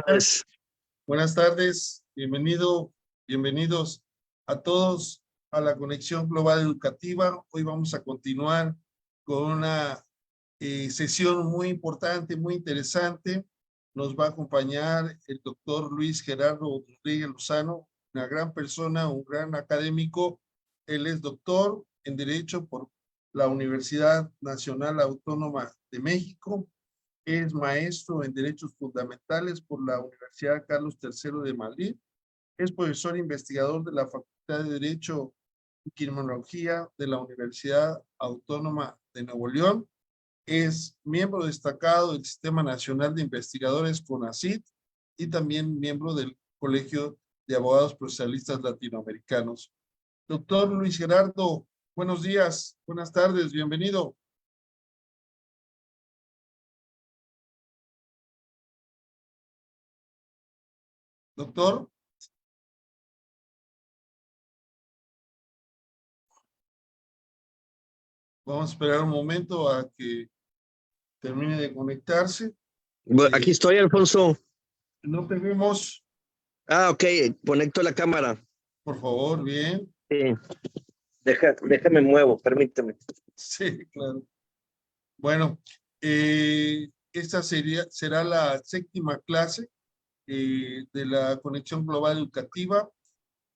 tardes. Buenas tardes, bienvenidos a todos a la Conexión Global Educativa. Hoy vamos a continuar con una sesión muy importante, muy interesante. Nos va a acompañar el doctor Luis Gerardo Rodríguez Lozano, una gran persona, un gran académico. Él es doctor en Derecho por la Universidad Nacional Autónoma de México. Es maestro en Derechos Fundamentales por la Universidad Carlos III de Madrid. Es profesor investigador de la Facultad de Derecho y Criminología de la Universidad Autónoma de Nuevo León. Es miembro destacado del Sistema Nacional de Investigadores CONACYT y también miembro del Colegio de Abogados Procesalistas Latinoamericanos. Doctor Luis Gerardo, buenos días, buenas tardes, bienvenido. Doctor. Vamos a esperar un momento a que termine de conectarse. Bueno, aquí estoy, Alfonso. No te vemos. Ah, ok, conecto la cámara. Por favor, bien. Sí. Déjame muevo, permíteme. Sí, claro. Bueno, esta será la séptima clase de la Conexión Global Educativa.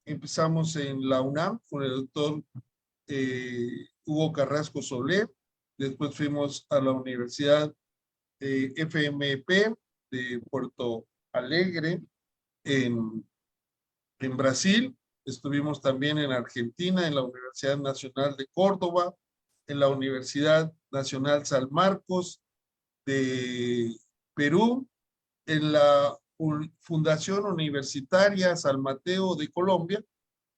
Empezamos en la UNAM con el doctor Hugo Carrasco Soler. Después fuimos a la Universidad FMP de Puerto Alegre en Brasil. Estuvimos también en Argentina, en la Universidad Nacional de Córdoba, en la Universidad Nacional San Marcos de Perú, en la Fundación Universitaria San Mateo de Colombia,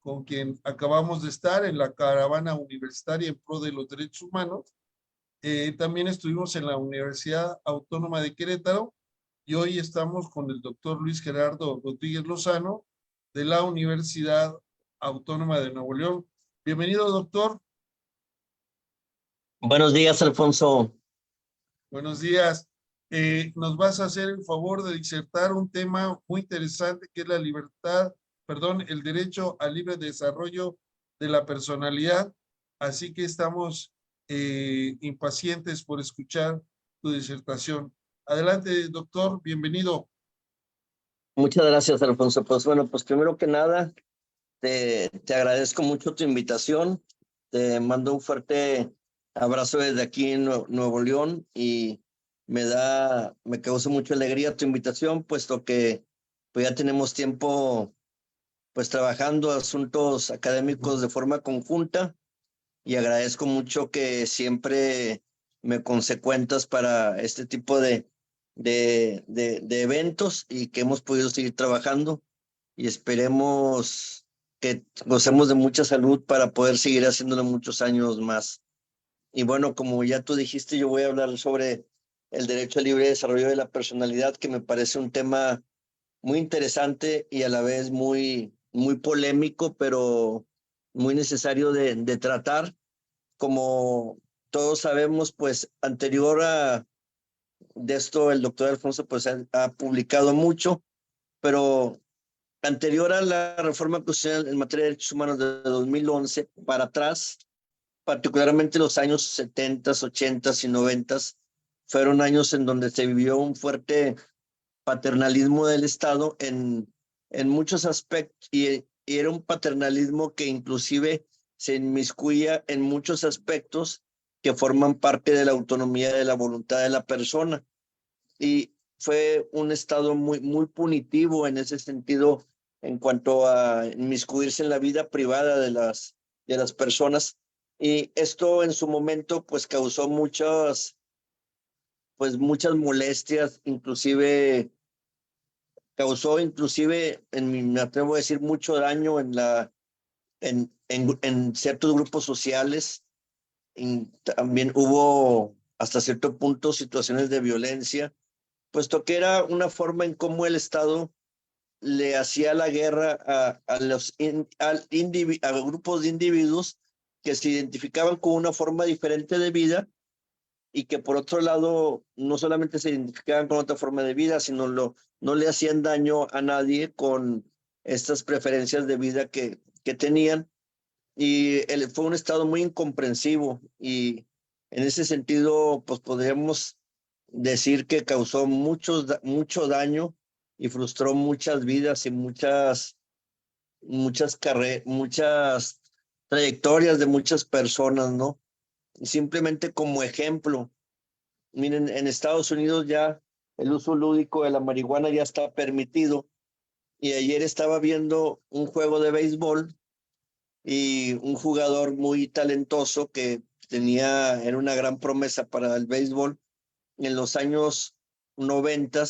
con quien acabamos de estar en la caravana universitaria en pro de los derechos humanos. También estuvimos en la Universidad Autónoma de Querétaro y hoy estamos con el doctor Luis Gerardo Rodríguez Lozano de la Universidad Autónoma de Nuevo León. Bienvenido, doctor. Buenos días, Alfonso. Buenos días. Nos vas a hacer el favor de disertar un tema muy interesante que es la libertad, perdón, el derecho al libre desarrollo de la personalidad. Así que estamos impacientes por escuchar tu disertación. Adelante, doctor, bienvenido. Muchas gracias, Alfonso. Pues bueno, pues primero que nada, te agradezco mucho tu invitación. Te mando un fuerte abrazo desde aquí en Nuevo León y me causa mucha alegría tu invitación, puesto que pues ya tenemos tiempo pues trabajando asuntos académicos de forma conjunta y agradezco mucho que siempre me consecuentas para este tipo de eventos y que hemos podido seguir trabajando y esperemos que gocemos de mucha salud para poder seguir haciéndolo muchos años más. Y bueno, como ya tú dijiste, yo voy a hablar sobre el derecho al libre desarrollo de la personalidad, que me parece un tema muy interesante y a la vez muy polémico, pero muy necesario de tratar. Como todos sabemos, pues anterior a de esto el doctor Alfonso pues ha publicado mucho, pero anterior a la reforma constitucional en materia de derechos humanos de 2011 para atrás, particularmente los años 70, 80 y 90, fueron años en donde se vivió un fuerte paternalismo del Estado en muchos aspectos y era un paternalismo que inclusive se inmiscuía en muchos aspectos que forman parte de la autonomía de la voluntad de la persona. Y fue un Estado muy punitivo en ese sentido en cuanto a inmiscuirse en la vida privada de las personas. Y esto en su momento pues causó muchas molestias, causó inclusive, me atrevo a decir, mucho daño en ciertos grupos sociales. Y también hubo hasta cierto punto situaciones de violencia, puesto que era una forma en cómo el Estado le hacía la guerra a grupos de individuos que se identificaban con una forma diferente de vida y que por otro lado no solamente se identificaban con otra forma de vida, sino no le hacían daño a nadie con estas preferencias de vida que tenían. Y fue un estado muy incomprensivo y en ese sentido, pues podríamos decir que causó mucho daño y frustró muchas vidas y muchas trayectorias de muchas personas, ¿no? Y simplemente como ejemplo, miren, en Estados Unidos ya el uso lúdico de la marihuana ya está permitido y ayer estaba viendo un juego de béisbol y un jugador muy talentoso que era una gran promesa para el béisbol en los años 90,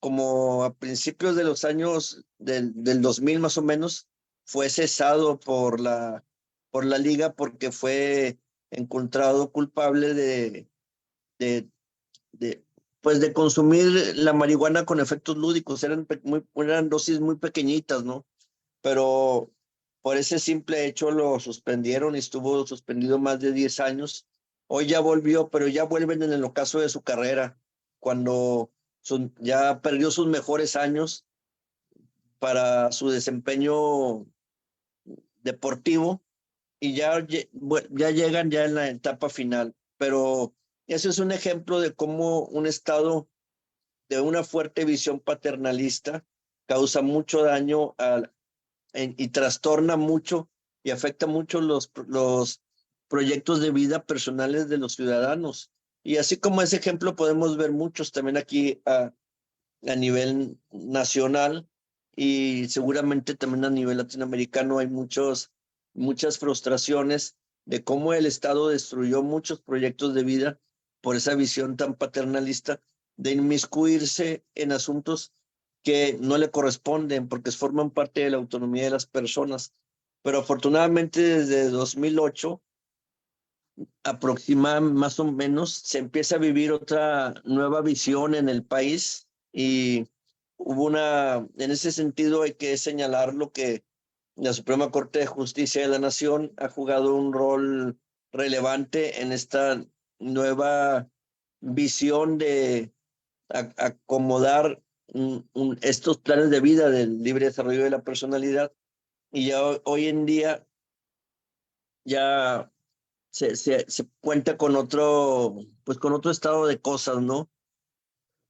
como a principios de los años del 2000 más o menos, fue cesado por la liga porque fue encontrado culpable de, de, pues de consumir la marihuana con efectos lúdicos. Eran dosis muy pequeñitas, ¿no? Pero por ese simple hecho lo suspendieron y estuvo suspendido más de 10 años. Hoy ya volvió, pero ya vuelven en el ocaso de su carrera, cuando ya perdió sus mejores años para su desempeño deportivo y ya llegan ya en la etapa final. Pero eso es un ejemplo de cómo un estado de una fuerte visión paternalista causa mucho daño y trastorna mucho y afecta mucho los proyectos de vida personales de los ciudadanos. Y así como ese ejemplo podemos ver muchos también aquí a nivel nacional y seguramente también a nivel latinoamericano hay muchas frustraciones de cómo el Estado destruyó muchos proyectos de vida por esa visión tan paternalista de inmiscuirse en asuntos que no le corresponden porque forman parte de la autonomía de las personas. Pero afortunadamente desde 2008, aproximadamente más o menos, se empieza a vivir otra nueva visión en el país y en ese sentido hay que señalar lo que la Suprema Corte de Justicia de la Nación ha jugado un rol relevante en esta nueva visión de acomodar estos planes de vida del libre desarrollo de la personalidad. Y ya hoy en día ya se cuenta con pues con otro estado de cosas, ¿no?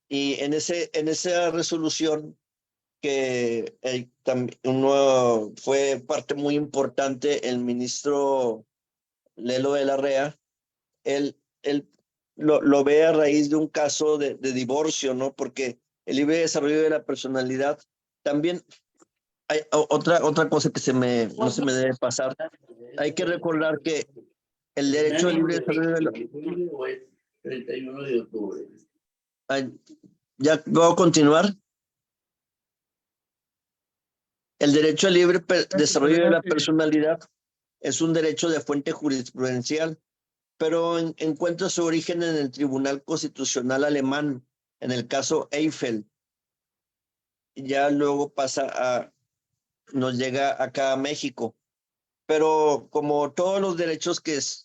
Y en esa resolución que uno fue parte muy importante, el ministro Lelo de la Rea, él lo ve a raíz de un caso de divorcio, ¿no? Porque el libre desarrollo de la personalidad también hay otra cosa que no se me debe pasar. Hay que recordar que el derecho al libre desarrollo de la... 31 de octubre. ¿Ya puedo continuar? El derecho al libre desarrollo de la personalidad es un derecho de fuente jurisprudencial, pero encuentra su origen en el Tribunal Constitucional alemán, en el caso Eiffel. Ya luego nos llega acá a México. Pero como todos los derechos que se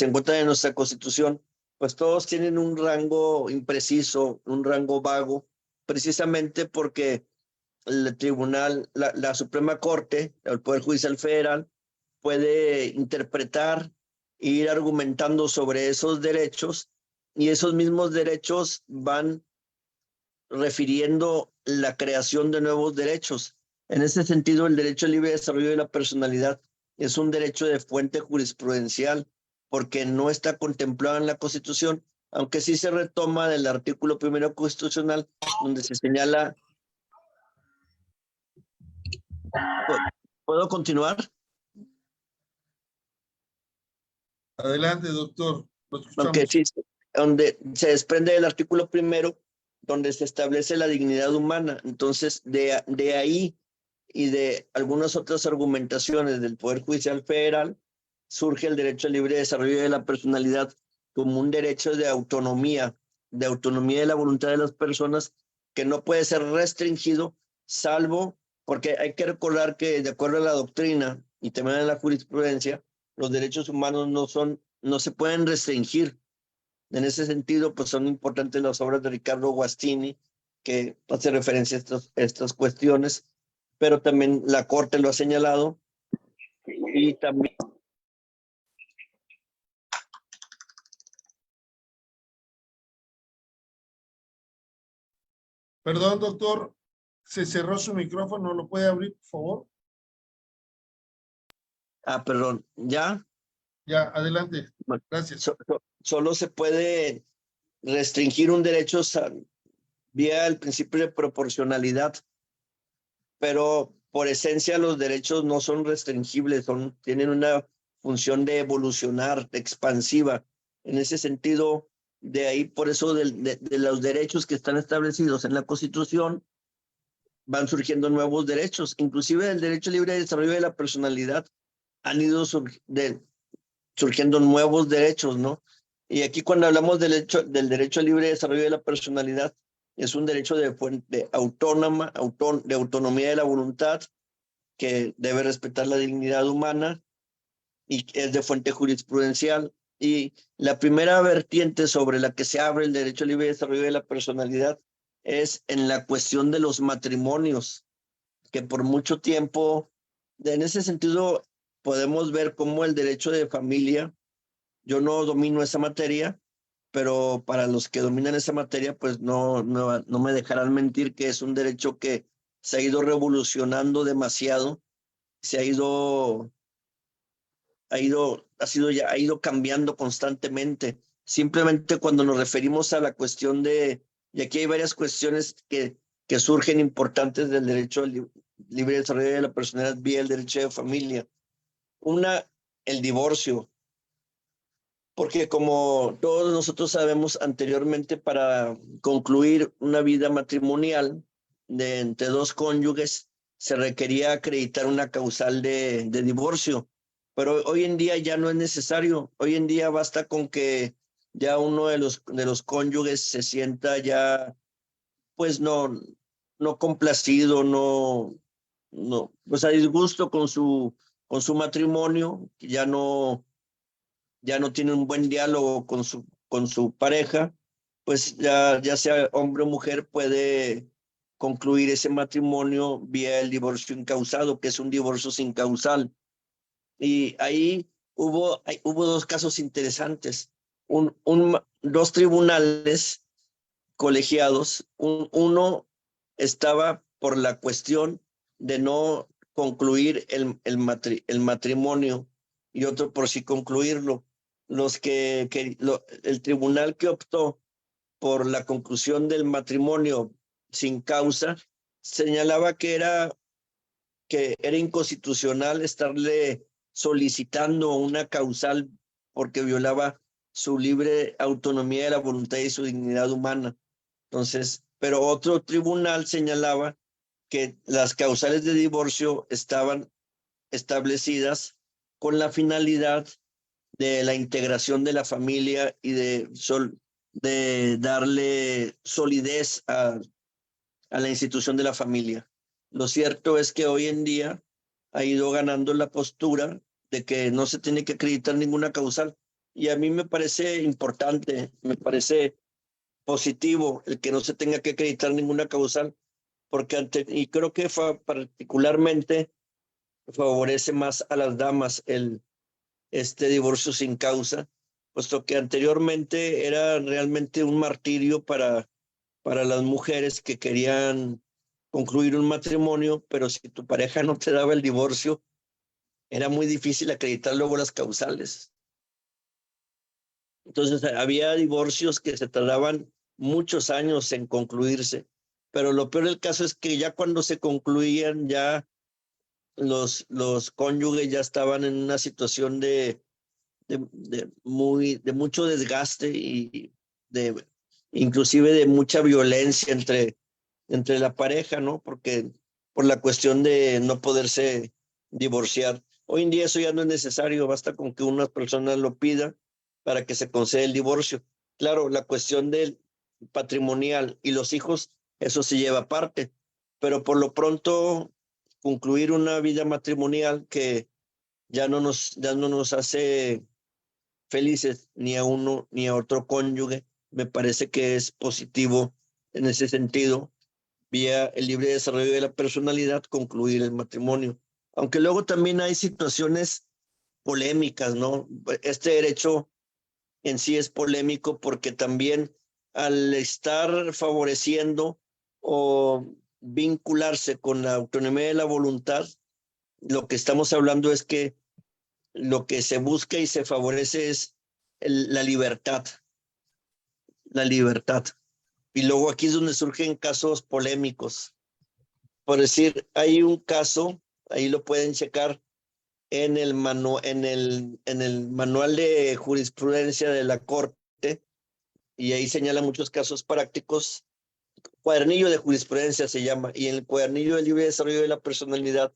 encuentran en nuestra Constitución, pues todos tienen un rango impreciso, un rango vago, precisamente porque el tribunal, la Suprema Corte, el Poder Judicial Federal, puede interpretar e ir argumentando sobre esos derechos y esos mismos derechos van refiriendo la creación de nuevos derechos. En ese sentido, el derecho al libre desarrollo de la personalidad es un derecho de fuente jurisprudencial porque no está contemplado en la Constitución, aunque sí se retoma del artículo primero constitucional, donde se señala... ¿Puedo continuar? Adelante, doctor. Lo escuchamos. Aunque sí, donde se desprende del artículo primero, donde se establece la dignidad humana. Entonces, de ahí y de algunas otras argumentaciones del Poder Judicial Federal, surge el derecho al libre desarrollo de la personalidad como un derecho de autonomía de la voluntad de las personas que no puede ser restringido, salvo porque hay que recordar que de acuerdo a la doctrina y también a la jurisprudencia, los derechos humanos no se pueden restringir. En ese sentido, pues son importantes las obras de Ricardo Guastini, que hace referencia a estas cuestiones, pero también la Corte lo ha señalado y también. Perdón, doctor, se cerró su micrófono, ¿lo puede abrir, por favor? Perdón, ¿ya? Ya, adelante. Bueno, Gracias. solo se puede restringir un derecho vía el principio de proporcionalidad, pero por esencia los derechos no son restringibles, tienen una función de evolucionar, expansiva. En ese sentido, de ahí, por eso de los derechos que están establecidos en la Constitución, van surgiendo nuevos derechos, inclusive el derecho libre de desarrollo de la personalidad, han ido surgiendo nuevos derechos, ¿no? Y aquí cuando hablamos del derecho al libre desarrollo de la personalidad, es un derecho de fuente autónoma, de autonomía de la voluntad, que debe respetar la dignidad humana y es de fuente jurisprudencial. Y la primera vertiente sobre la que se abre el derecho al libre desarrollo de la personalidad es en la cuestión de los matrimonios, que por mucho tiempo, en ese sentido, podemos ver cómo el derecho de familia, yo no domino esa materia, pero para los que dominan esa materia, pues no me dejarán mentir que es un derecho que se ha ido revolucionando demasiado, se ha ido cambiando constantemente. Simplemente cuando nos referimos a la cuestión y aquí hay varias cuestiones que surgen importantes del derecho al libre desarrollo de la personalidad vía el derecho de familia. Una, el divorcio, porque como todos nosotros sabemos anteriormente, para concluir una vida matrimonial entre dos cónyuges, se requería acreditar una causal de divorcio, pero hoy en día ya no es necesario. Hoy en día basta con que ya uno de los cónyuges se sienta ya, pues no complacido, pues a disgusto con su matrimonio, ya no tiene un buen diálogo con su pareja, pues ya sea hombre o mujer puede concluir ese matrimonio vía el divorcio incausado, que es un divorcio sin causal. Y ahí hubo dos casos interesantes. Dos tribunales colegiados, uno estaba por la cuestión de no concluir el matrimonio y otro por sí concluirlo. El tribunal que optó por la conclusión del matrimonio sin causa señalaba que era inconstitucional estarle solicitando una causal porque violaba su libre autonomía de la voluntad y su dignidad humana. Entonces, pero otro tribunal señalaba que las causales de divorcio estaban establecidas con la finalidad de la integración de la familia y de darle solidez a la institución de la familia. Lo cierto es que hoy en día ha ido ganando la postura de que no se tiene que acreditar ninguna causal. Y a mí me parece importante, me parece positivo el que no se tenga que acreditar ninguna causal, porque y creo que particularmente favorece más a las damas este divorcio sin causa, puesto que anteriormente era realmente un martirio para las mujeres que querían concluir un matrimonio, pero si tu pareja no te daba el divorcio, era muy difícil acreditar luego las causales. Entonces había divorcios que se tardaban muchos años en concluirse, pero lo peor del caso es que ya cuando se concluían, ya los cónyuges ya estaban en una situación de mucho desgaste y inclusive de mucha violencia entre la pareja, ¿no? Porque por la cuestión de no poderse divorciar. Hoy en día eso ya no es necesario, basta con que una persona lo pida para que se conceda el divorcio. Claro, la cuestión del patrimonial y los hijos, eso se lleva aparte, pero por lo pronto concluir una vida matrimonial que ya no nos hace felices ni a uno ni a otro cónyuge. Me parece que es positivo en ese sentido, vía el libre desarrollo de la personalidad, concluir el matrimonio. Aunque luego también hay situaciones polémicas, ¿no? Este derecho en sí es polémico porque también al estar favoreciendo o vincularse con la autonomía de la voluntad, lo que estamos hablando es que lo que se busca y se favorece es la libertad, la libertad. Y luego aquí es donde surgen casos polémicos. Por decir, hay un caso, ahí lo pueden checar en el manual de jurisprudencia de la Corte, y ahí señala muchos casos prácticos. Cuadernillo de jurisprudencia se llama, y en el cuadernillo del libre desarrollo de la personalidad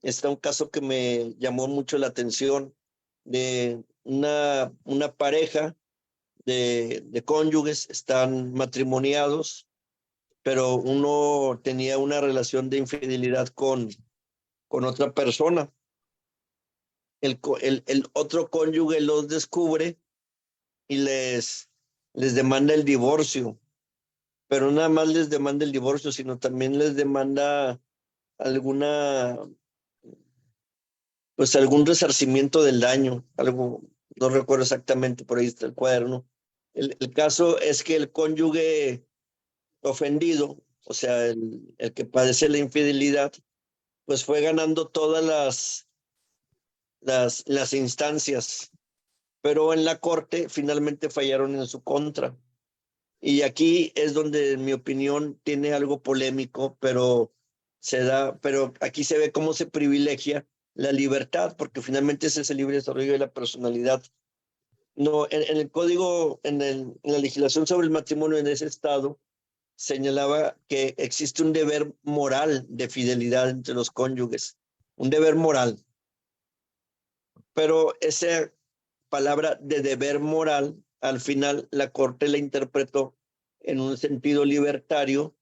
está un caso que me llamó mucho la atención de una pareja de cónyuges, están matrimoniados, pero uno tenía una relación de infidelidad con otra persona. El otro cónyuge los descubre y les demanda el divorcio, pero nada más les demanda el divorcio, sino también les demanda alguna, pues algún resarcimiento del daño, algo, no recuerdo exactamente, por ahí está el cuaderno. El caso es que el cónyuge ofendido, o sea, el que padece la infidelidad, pues fue ganando todas las instancias, pero en la corte finalmente fallaron en su contra. Y aquí es donde, en mi opinión, tiene algo polémico, pero aquí se ve cómo se privilegia la libertad, porque finalmente ese es el libre desarrollo de la personalidad. No, en el código, en la legislación sobre el matrimonio en ese estado, señalaba que existe un deber moral de fidelidad entre los cónyuges, un deber moral. Pero esa palabra de deber moral, al final la Corte la interpretó en un sentido libertario,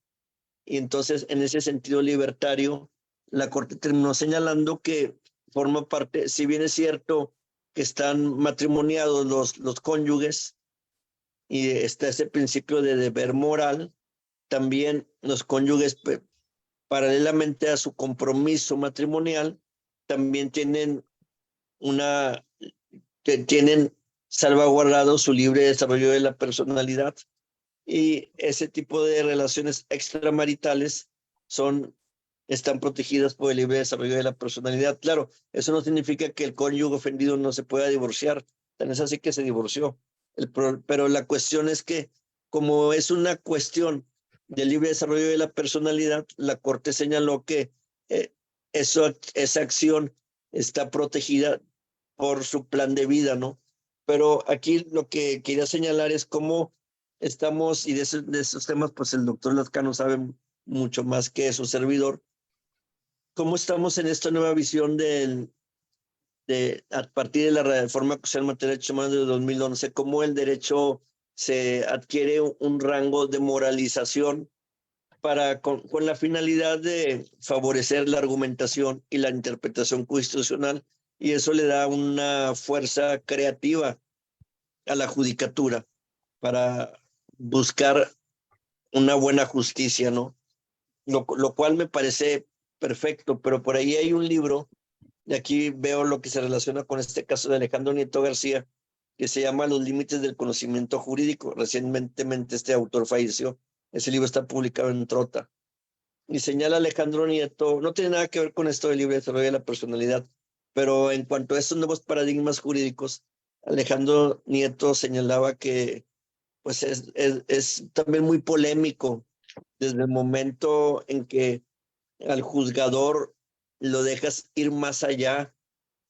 y entonces en ese sentido libertario la Corte terminó señalando que forma parte, si bien es cierto que están matrimoniados los cónyuges y está ese principio de deber moral, también los cónyuges, paralelamente a su compromiso matrimonial, también una, tienen salvaguardado su libre desarrollo de la personalidad, y ese tipo de relaciones extramaritales están protegidas por el libre desarrollo de la personalidad. Claro, eso no significa que el cónyuge ofendido no se pueda divorciar, tan es así que se divorció. Pero la cuestión es que, como es una cuestión del libre desarrollo de la personalidad, la Corte señaló que eh, esa acción está protegida por su plan de vida, ¿no? Pero aquí lo que quería señalar es cómo estamos, y de esos temas, pues el doctor Lazcano sabe mucho más que su servidor, cómo estamos en esta nueva visión a partir de la reforma social en materia de derechos humanos de 2011, cómo el derecho se adquiere un rango de moralización con la finalidad de favorecer la argumentación y la interpretación constitucional, y eso le da una fuerza creativa a la judicatura para buscar una buena justicia, ¿no? Lo cual me parece perfecto, pero por ahí hay un libro, y aquí veo lo que se relaciona con este caso de Alejandro Nieto García, que se llama Los límites del conocimiento jurídico. Recientemente este autor falleció. Ese libro está publicado en Trota. Y señala Alejandro Nieto, no tiene nada que ver con esto del libre desarrollo de la personalidad, pero en cuanto a estos nuevos paradigmas jurídicos, Alejandro Nieto señalaba que pues es también muy polémico desde el momento en que al juzgador lo dejas ir más allá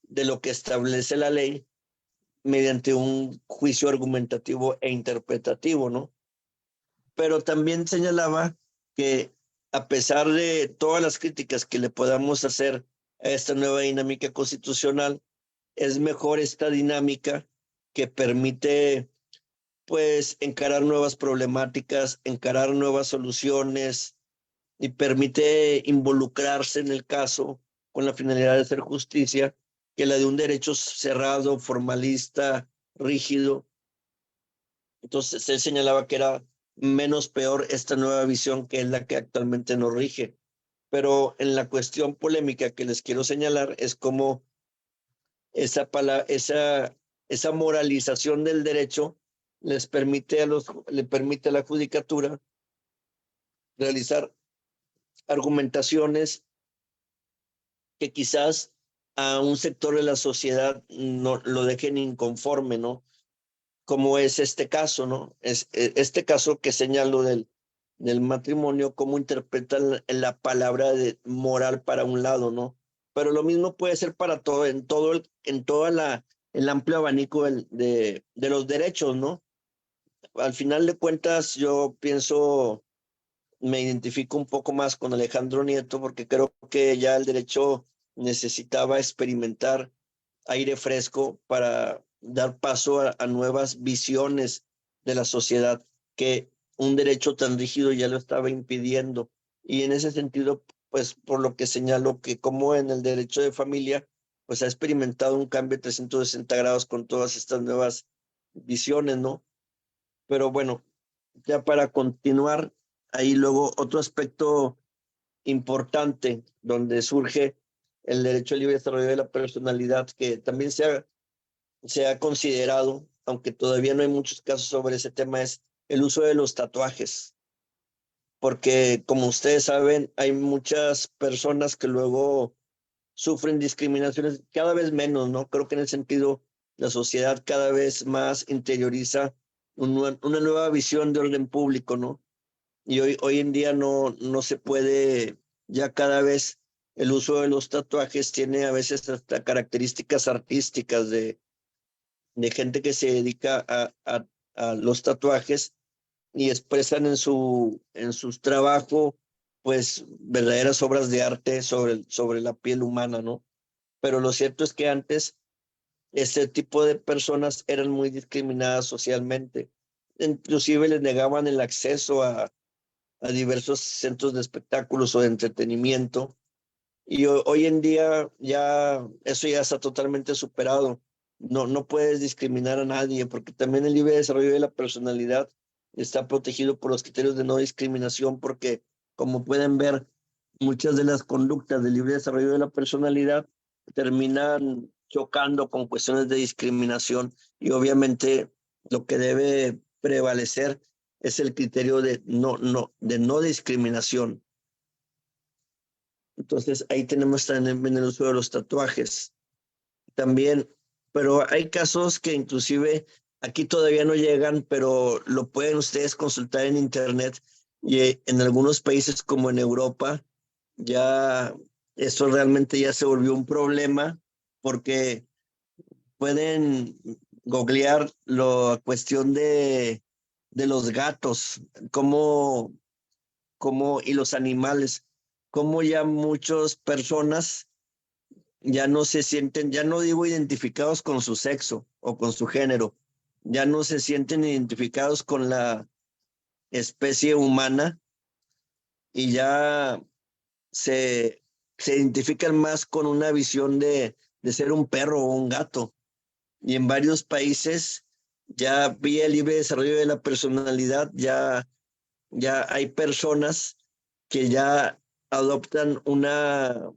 de lo que establece la ley mediante un juicio argumentativo e interpretativo, ¿no? Pero también señalaba que, a pesar de todas las críticas que le podamos hacer a esta nueva dinámica constitucional, es mejor esta dinámica que permite pues encarar nuevas problemáticas, encarar nuevas soluciones, y permite involucrarse en el caso con la finalidad de hacer justicia, que la de un derecho cerrado, formalista, rígido. Entonces él señalaba que era menos peor esta nueva visión que es la que actualmente nos rige. Pero en la cuestión polémica que les quiero señalar es cómo esa moralización del derecho le permite a la judicatura realizar argumentaciones que quizás a un sector de la sociedad no lo dejen inconforme, ¿no? Como es este caso, ¿no? Este caso que señalo del matrimonio, cómo interpretan la palabra de moral para un lado, ¿no? Pero lo mismo puede ser para todo, en toda el amplio abanico de los derechos, ¿no? Al final de cuentas, yo pienso, me identifico un poco más con Alejandro Nieto porque creo que ya el derecho necesitaba experimentar aire fresco para dar paso a nuevas visiones de la sociedad que un derecho tan rígido ya lo estaba impidiendo. Y en ese sentido, pues por lo que señalo que como en el derecho de familia, pues ha experimentado un cambio de 360 grados con todas estas nuevas visiones, ¿no? Pero bueno, ya para continuar, ahí luego otro aspecto importante donde surge el derecho al libre desarrollo de la personalidad, que también se ha considerado, aunque todavía no hay muchos casos sobre ese tema, es el uso de los tatuajes. Porque como ustedes saben, hay muchas personas que luego sufren discriminaciones cada vez menos, ¿no? Creo que en el sentido, la sociedad cada vez más interioriza una nueva visión de orden público, ¿no? Y hoy en día no se puede, ya cada vez el uso de los tatuajes tiene a veces hasta características artísticas de gente que se dedica a los tatuajes y expresan en sus trabajos, pues, verdaderas obras de arte sobre la piel humana, ¿no? Pero lo cierto es que antes ese tipo de personas eran muy discriminadas socialmente. Inclusive les negaban el acceso a diversos centros de espectáculos o de entretenimiento. Y hoy en día ya eso ya está totalmente superado. No puedes discriminar a nadie porque también el libre desarrollo de la personalidad está protegido por los criterios de no discriminación porque, como pueden ver, muchas de las conductas del libre desarrollo de la personalidad terminan chocando con cuestiones de discriminación y obviamente lo que debe prevalecer es el criterio de no discriminación. Entonces ahí tenemos también el uso de los tatuajes. También, pero hay casos que inclusive aquí todavía no llegan, pero lo pueden ustedes consultar en internet y en algunos países como en Europa ya eso realmente ya se volvió un problema porque pueden googlear la cuestión de los gatos, y los animales, como ya muchas personas ya no se sienten, ya no digo identificados con su sexo o con su género, ya no se sienten identificados con la especie humana y ya se, se identifican más con una visión de ser un perro o un gato. Y en varios países ya vía el libre desarrollo de la personalidad, ya hay personas que ya adoptan una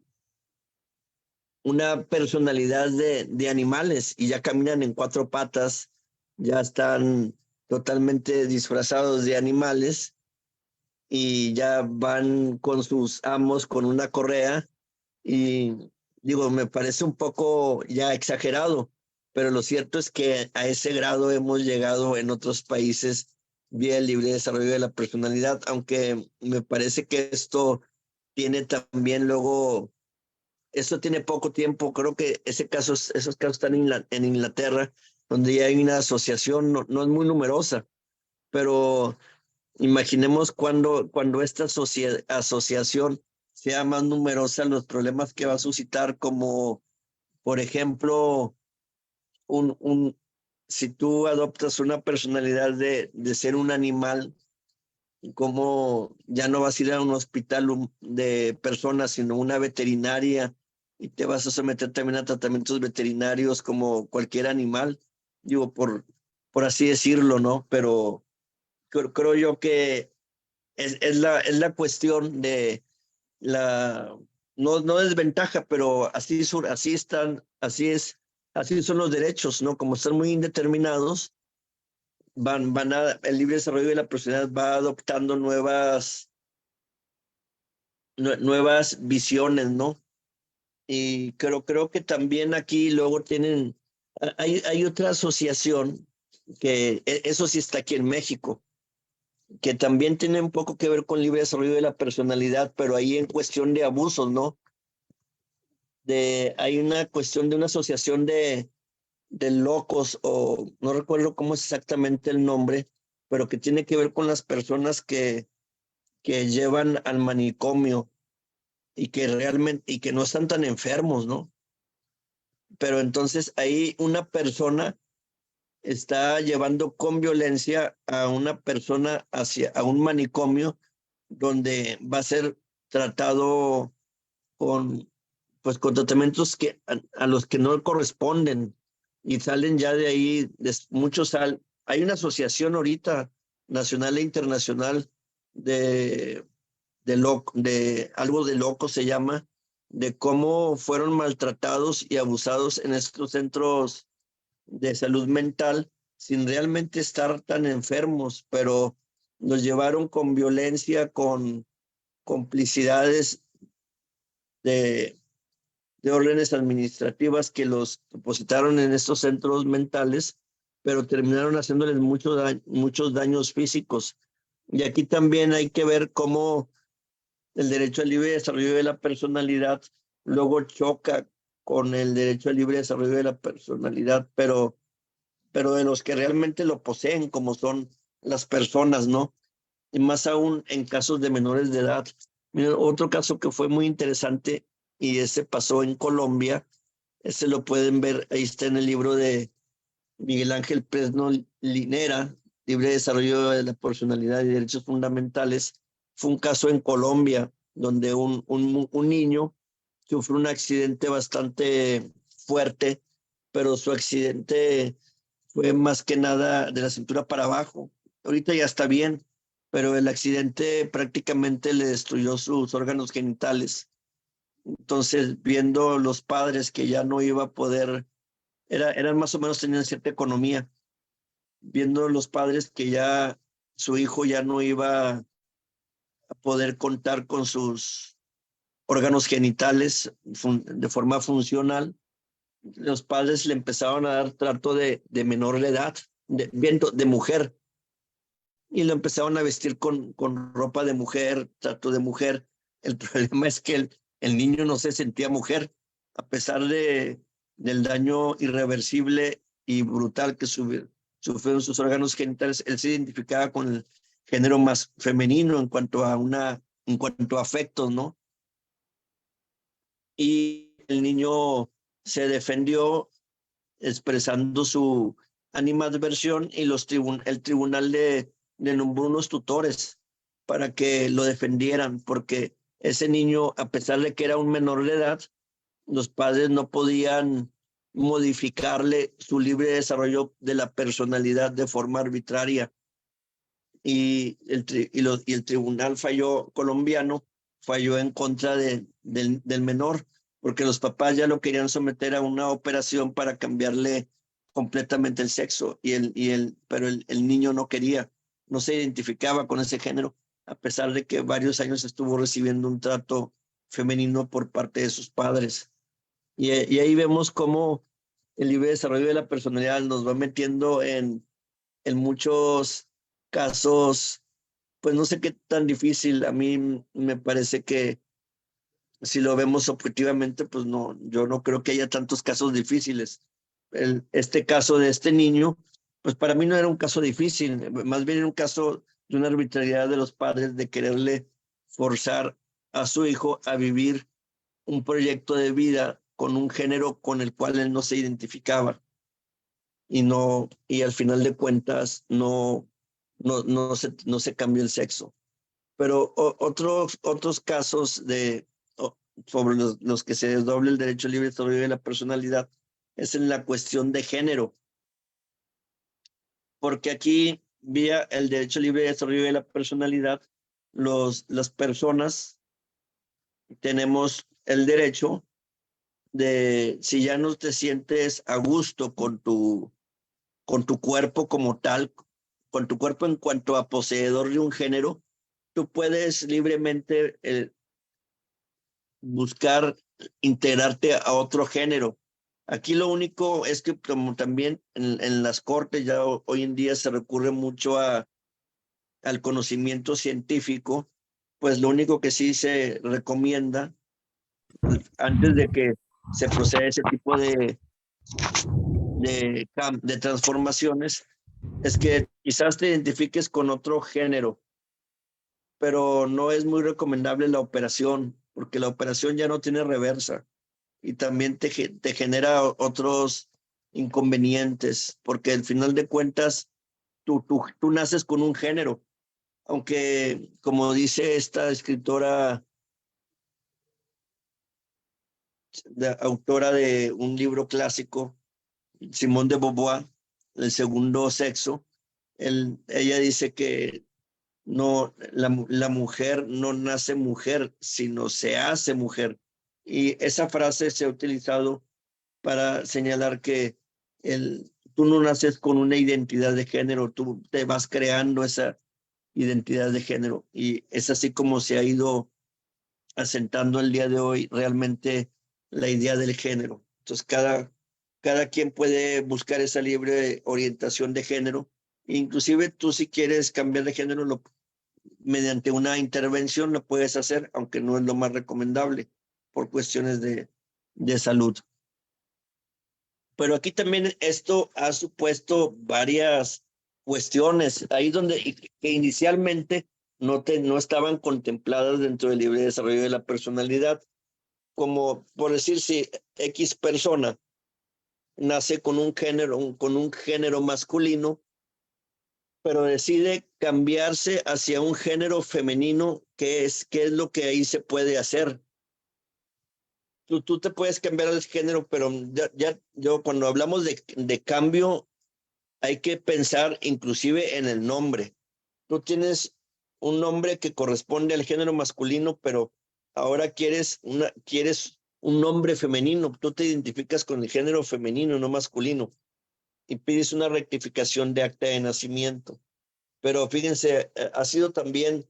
personalidad de animales y ya caminan en cuatro patas, ya están totalmente disfrazados de animales y ya van con sus amos con una correa y digo, me parece un poco ya exagerado, pero lo cierto es que a ese grado hemos llegado en otros países vía el libre desarrollo de la personalidad, aunque me parece que esto tiene también luego esto tiene poco tiempo, creo que esos casos están en Inglaterra, donde ya hay una asociación, no es muy numerosa, pero imaginemos cuando esta asociación sea más numerosa, los problemas que va a suscitar, como por ejemplo, si tú adoptas una personalidad de ser un animal, como ya no vas a ir a un hospital de personas, sino una veterinaria y te vas a someter también a tratamientos veterinarios como cualquier animal, digo, por así decirlo, ¿no? Pero creo yo que es la cuestión de la, no desventaja, pero así están, así son los derechos, ¿no? Como están muy indeterminados, el libre desarrollo de la personalidad va adoptando nuevas visiones, ¿no? Y creo que también aquí luego hay otra asociación que eso sí está aquí en México, que también tiene un poco que ver con libre desarrollo de la personalidad, pero ahí en cuestión de abusos, ¿no? Hay una cuestión de una asociación de locos, o no recuerdo cómo es exactamente el nombre, pero que tiene que ver con las personas que llevan al manicomio y que realmente, y que no están tan enfermos, ¿no? Pero entonces ahí una persona está llevando con violencia a una persona a un manicomio donde va a ser tratado con, pues, con tratamientos a los que no corresponden y salen ya de ahí, hay una asociación ahorita nacional e internacional de, de algo de loco se llama, de cómo fueron maltratados y abusados en estos centros de salud mental sin realmente estar tan enfermos, pero los llevaron con violencia, con complicidades de, de órdenes administrativas que los depositaron en estos centros mentales, pero terminaron haciéndoles muchos daños físicos. Y aquí también hay que ver cómo el derecho al libre desarrollo de la personalidad luego choca con el derecho al libre desarrollo de la personalidad, pero de los que realmente lo poseen, como son las personas, ¿no? Y más aún en casos de menores de edad. Mira, otro caso que fue muy interesante y ese pasó en Colombia, ese lo pueden ver, ahí está en el libro de Miguel Ángel Presno Linera, Libre Desarrollo de la Personalidad y Derechos Fundamentales. Fue un caso en Colombia donde un niño sufrió un accidente bastante fuerte, pero su accidente fue más que nada de la cintura para abajo. Ahorita ya está bien, pero el accidente prácticamente le destruyó sus órganos genitales. Entonces, viendo los padres que ya no iba a poder, eran más o menos, tenían cierta economía, viendo los padres que ya su hijo ya no iba a poder contar con sus órganos genitales de forma funcional, los padres le empezaron a dar trato de menor de edad, de mujer, y lo empezaron a vestir con ropa de mujer, trato de mujer. El problema es que el niño no se sentía mujer, a pesar del daño irreversible y brutal que sufrieron sus órganos genitales. Él se identificaba con el género más femenino en cuanto a afectos, ¿no? Y el niño se defendió expresando su animadversión y el tribunal le nombró unos tutores para que lo defendieran, porque ese niño, a pesar de que era un menor de edad, los padres no podían modificarle su libre desarrollo de la personalidad de forma arbitraria. Y el tribunal colombiano falló en contra del menor, porque los papás ya lo querían someter a una operación para cambiarle completamente el sexo, pero el niño no quería, no se identificaba con ese género, a pesar de que varios años estuvo recibiendo un trato femenino por parte de sus padres. Y ahí vemos cómo el libre desarrollo de la personalidad nos va metiendo en muchos casos, pues no sé qué tan difícil. A mí me parece que si lo vemos objetivamente, pues no, yo no creo que haya tantos casos difíciles. Este caso de este niño, pues para mí no era un caso difícil, más bien era un caso de una arbitrariedad de los padres de quererle forzar a su hijo a vivir un proyecto de vida con un género con el cual él no se identificaba y al final de cuentas no se cambió el sexo. Pero otros casos sobre los que se desdoble el derecho libre de desarrollo de la personalidad es en la cuestión de género, porque aquí, vía el derecho libre de desarrollo de la personalidad, las personas tenemos el derecho de, si ya no te sientes a gusto con tu cuerpo como tal, con tu cuerpo en cuanto a poseedor de un género, tú puedes libremente buscar integrarte a otro género. Aquí lo único es que como también en las cortes ya hoy en día se recurre mucho al conocimiento científico, pues lo único que sí se recomienda antes de que se proceda a ese tipo de transformaciones es que quizás te identifiques con otro género, pero no es muy recomendable la operación, porque la operación ya no tiene reversa y también te genera otros inconvenientes, porque al final de cuentas tú naces con un género, aunque como dice esta escritora, autora de un libro clásico, Simone de Beauvoir, El segundo sexo, ella dice que no, la mujer no nace mujer, sino se hace mujer. Y esa frase se ha utilizado para señalar que tú no naces con una identidad de género, tú te vas creando esa identidad de género. Y es así como se ha ido asentando el día de hoy realmente la idea del género. Entonces, cada quien puede buscar esa libre orientación de género. Inclusive tú si quieres cambiar de género, mediante una intervención lo puedes hacer, aunque no es lo más recomendable por cuestiones de salud. Pero aquí también esto ha supuesto varias cuestiones, ahí donde que inicialmente no estaban contempladas dentro del libre desarrollo de la personalidad, como por decir si X persona nace con un género masculino, pero decide cambiarse hacia un género femenino, qué es lo que ahí se puede hacer? Tú te puedes cambiar el género, pero yo cuando hablamos de cambio, hay que pensar inclusive en el nombre. Tú tienes un nombre que corresponde al género masculino, pero ahora quieres un nombre femenino. Tú te identificas con el género femenino, no masculino, y pides una rectificación de acta de nacimiento. Pero fíjense, ha sido también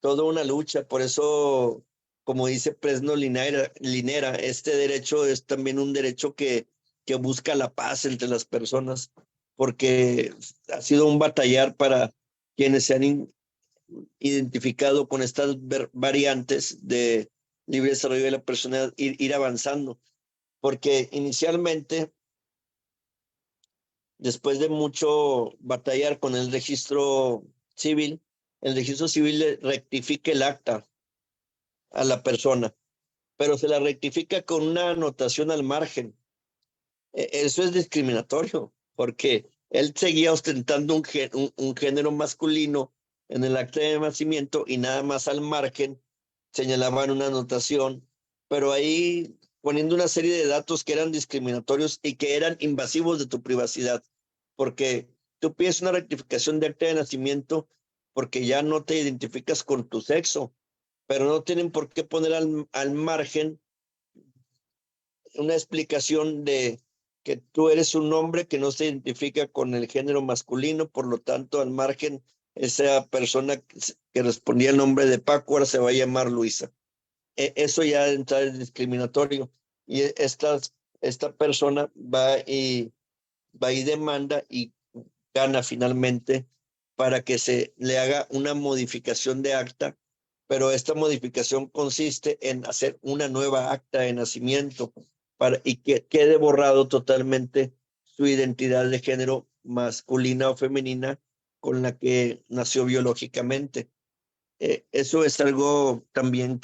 toda una lucha, por eso, como dice Fresno Linera, este derecho es también un derecho que busca la paz entre las personas, porque ha sido un batallar para quienes se han identificado con estas variantes de libre desarrollo de la persona, ir avanzando, porque inicialmente, después de mucho batallar con civil, el registro civil le rectifica el acta a la persona, pero se la rectifica con una anotación al margen. Eso es discriminatorio, porque él seguía ostentando un género masculino en el acta de nacimiento y nada más al margen señalaban una anotación, pero ahí poniendo una serie de datos que eran discriminatorios y que eran invasivos de tu privacidad, porque tú pides una rectificación de acta de nacimiento porque ya no te identificas con tu sexo, pero no tienen por qué poner al margen una explicación de que tú eres un hombre que no se identifica con el género masculino, por lo tanto, al margen, esa persona que respondía el nombre de Paco ahora se va a llamar Luisa. Eso ya entra en discriminatorio. Y esta persona va y demanda y gana finalmente para que se le haga una modificación de acta, pero esta modificación consiste en hacer una nueva acta de nacimiento y que quede borrado totalmente su identidad de género masculina o femenina con la que nació biológicamente. Eso es algo también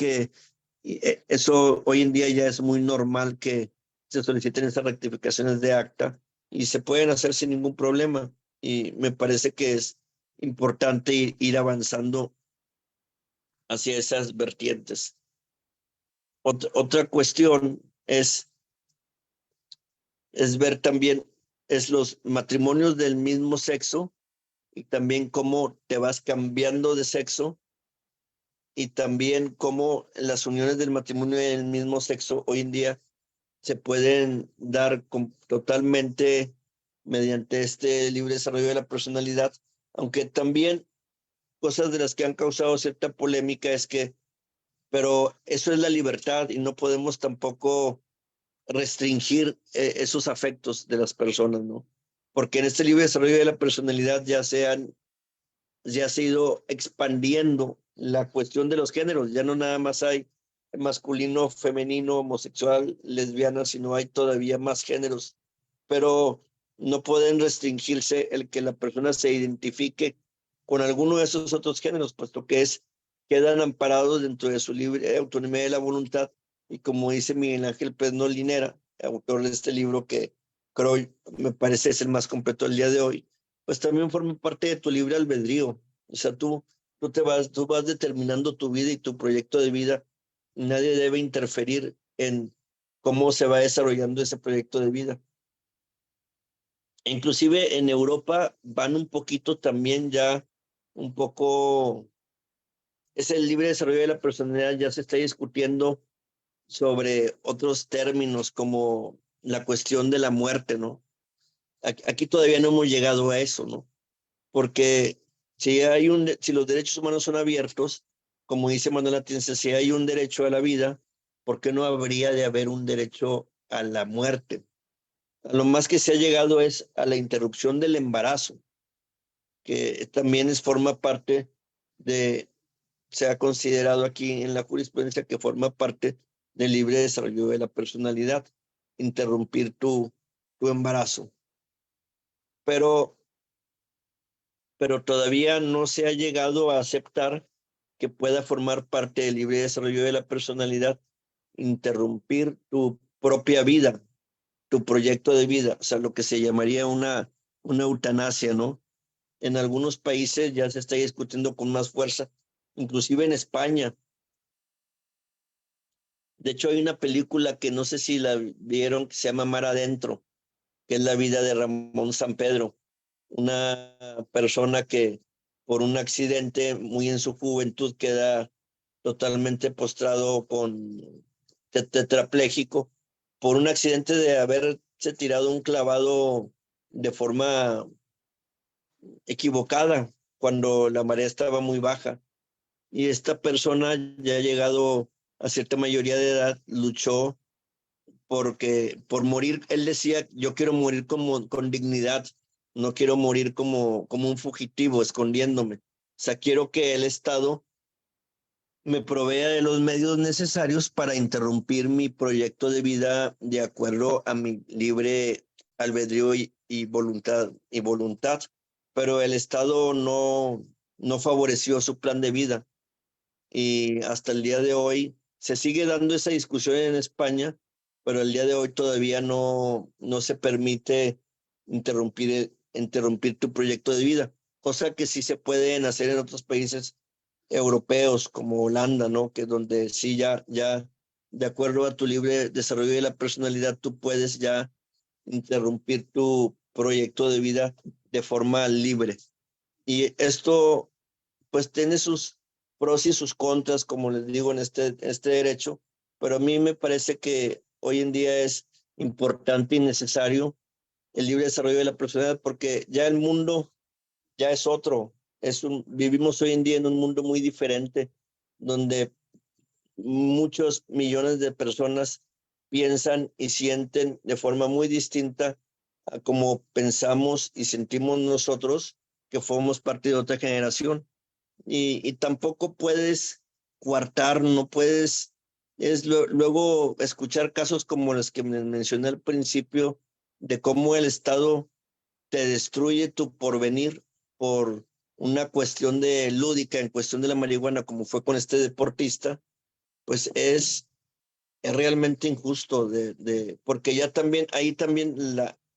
eso hoy en día ya es muy normal que se soliciten esas rectificaciones de acta y se pueden hacer sin ningún problema. Y me parece que es importante ir avanzando hacia esas vertientes. otra cuestión es ver también los matrimonios del mismo sexo y también cómo te vas cambiando de sexo y también cómo las uniones del matrimonio del mismo sexo hoy en día se pueden dar totalmente mediante este libre desarrollo de la personalidad, aunque también cosas de las que han causado cierta polémica pero eso es la libertad y no podemos tampoco restringir esos afectos de las personas, ¿no? Porque en este libre desarrollo de la personalidad ya se ha ido expandiendo la cuestión de los géneros, ya no nada más hay masculino, femenino, homosexual, lesbiana, sino hay todavía más géneros, pero no pueden restringirse el que la persona se identifique con alguno de esos otros géneros, puesto que quedan amparados dentro de su libre autonomía de la voluntad, y como dice Miguel Ángel Pérez Linera, autor de este libro que creo me parece es el más completo el día de hoy, pues también forma parte de tu libre albedrío. O sea, tú vas determinando tu vida y tu proyecto de vida. Nadie debe interferir en cómo se va desarrollando ese proyecto de vida. Inclusive en Europa van un poquito también ya, un poco, es el libre desarrollo de la personalidad, ya se está discutiendo sobre otros términos como la cuestión de la muerte, ¿no? Aquí todavía no hemos llegado a eso, ¿no? Porque si los derechos humanos son abiertos, como dice Manuel Atienza, si hay un derecho a la vida, ¿por qué no habría de haber un derecho a la muerte? A lo más que se ha llegado es a la interrupción del embarazo, que también forma parte se ha considerado aquí en la jurisprudencia que forma parte del libre desarrollo de la personalidad, interrumpir tu embarazo. Pero todavía no se ha llegado a aceptar que pueda formar parte del libre desarrollo de la personalidad, interrumpir tu propia vida, tu proyecto de vida, o sea, lo que se llamaría una eutanasia, ¿no? En algunos países ya se está discutiendo con más fuerza, inclusive en España. De hecho, hay una película que no sé si la vieron, que se llama Mar Adentro, que es la vida de Ramón Sampedro, una persona que por un accidente muy en su juventud queda totalmente postrado con tetrapléjico por un accidente de haberse tirado un clavado de forma equivocada cuando la marea estaba muy baja. Y esta persona, ya llegado a cierta mayoría de edad, luchó por morir. Él decía, yo quiero morir con dignidad, no quiero morir como un fugitivo, escondiéndome. O sea, quiero que el Estado me provea de los medios necesarios para interrumpir mi proyecto de vida de acuerdo a mi libre albedrío y voluntad, pero el Estado no favoreció su plan de vida y hasta el día de hoy se sigue dando esa discusión en España, pero el día de hoy todavía no se permite interrumpir tu proyecto de vida, cosa que sí se pueden hacer en otros países europeos como Holanda, ¿no? Que donde sí ya de acuerdo a tu libre desarrollo de la personalidad, tú puedes ya interrumpir tu proyecto de vida de forma libre. Y esto pues tiene sus pros y sus contras, como les digo, en este derecho, pero a mí me parece que hoy en día es importante y necesario el libre desarrollo de la personalidad porque ya el mundo ya es otro. Vivimos hoy en día en un mundo muy diferente, donde muchos millones de personas piensan y sienten de forma muy distinta a como pensamos y sentimos nosotros que formamos parte de otra generación. Y tampoco puedes coartar, no puedes, luego escuchar casos como los que mencioné al principio, de cómo el Estado te destruye tu porvenir por una cuestión de lúdica, en cuestión de la marihuana, como fue con este deportista, pues es realmente injusto, porque ya también, ahí también,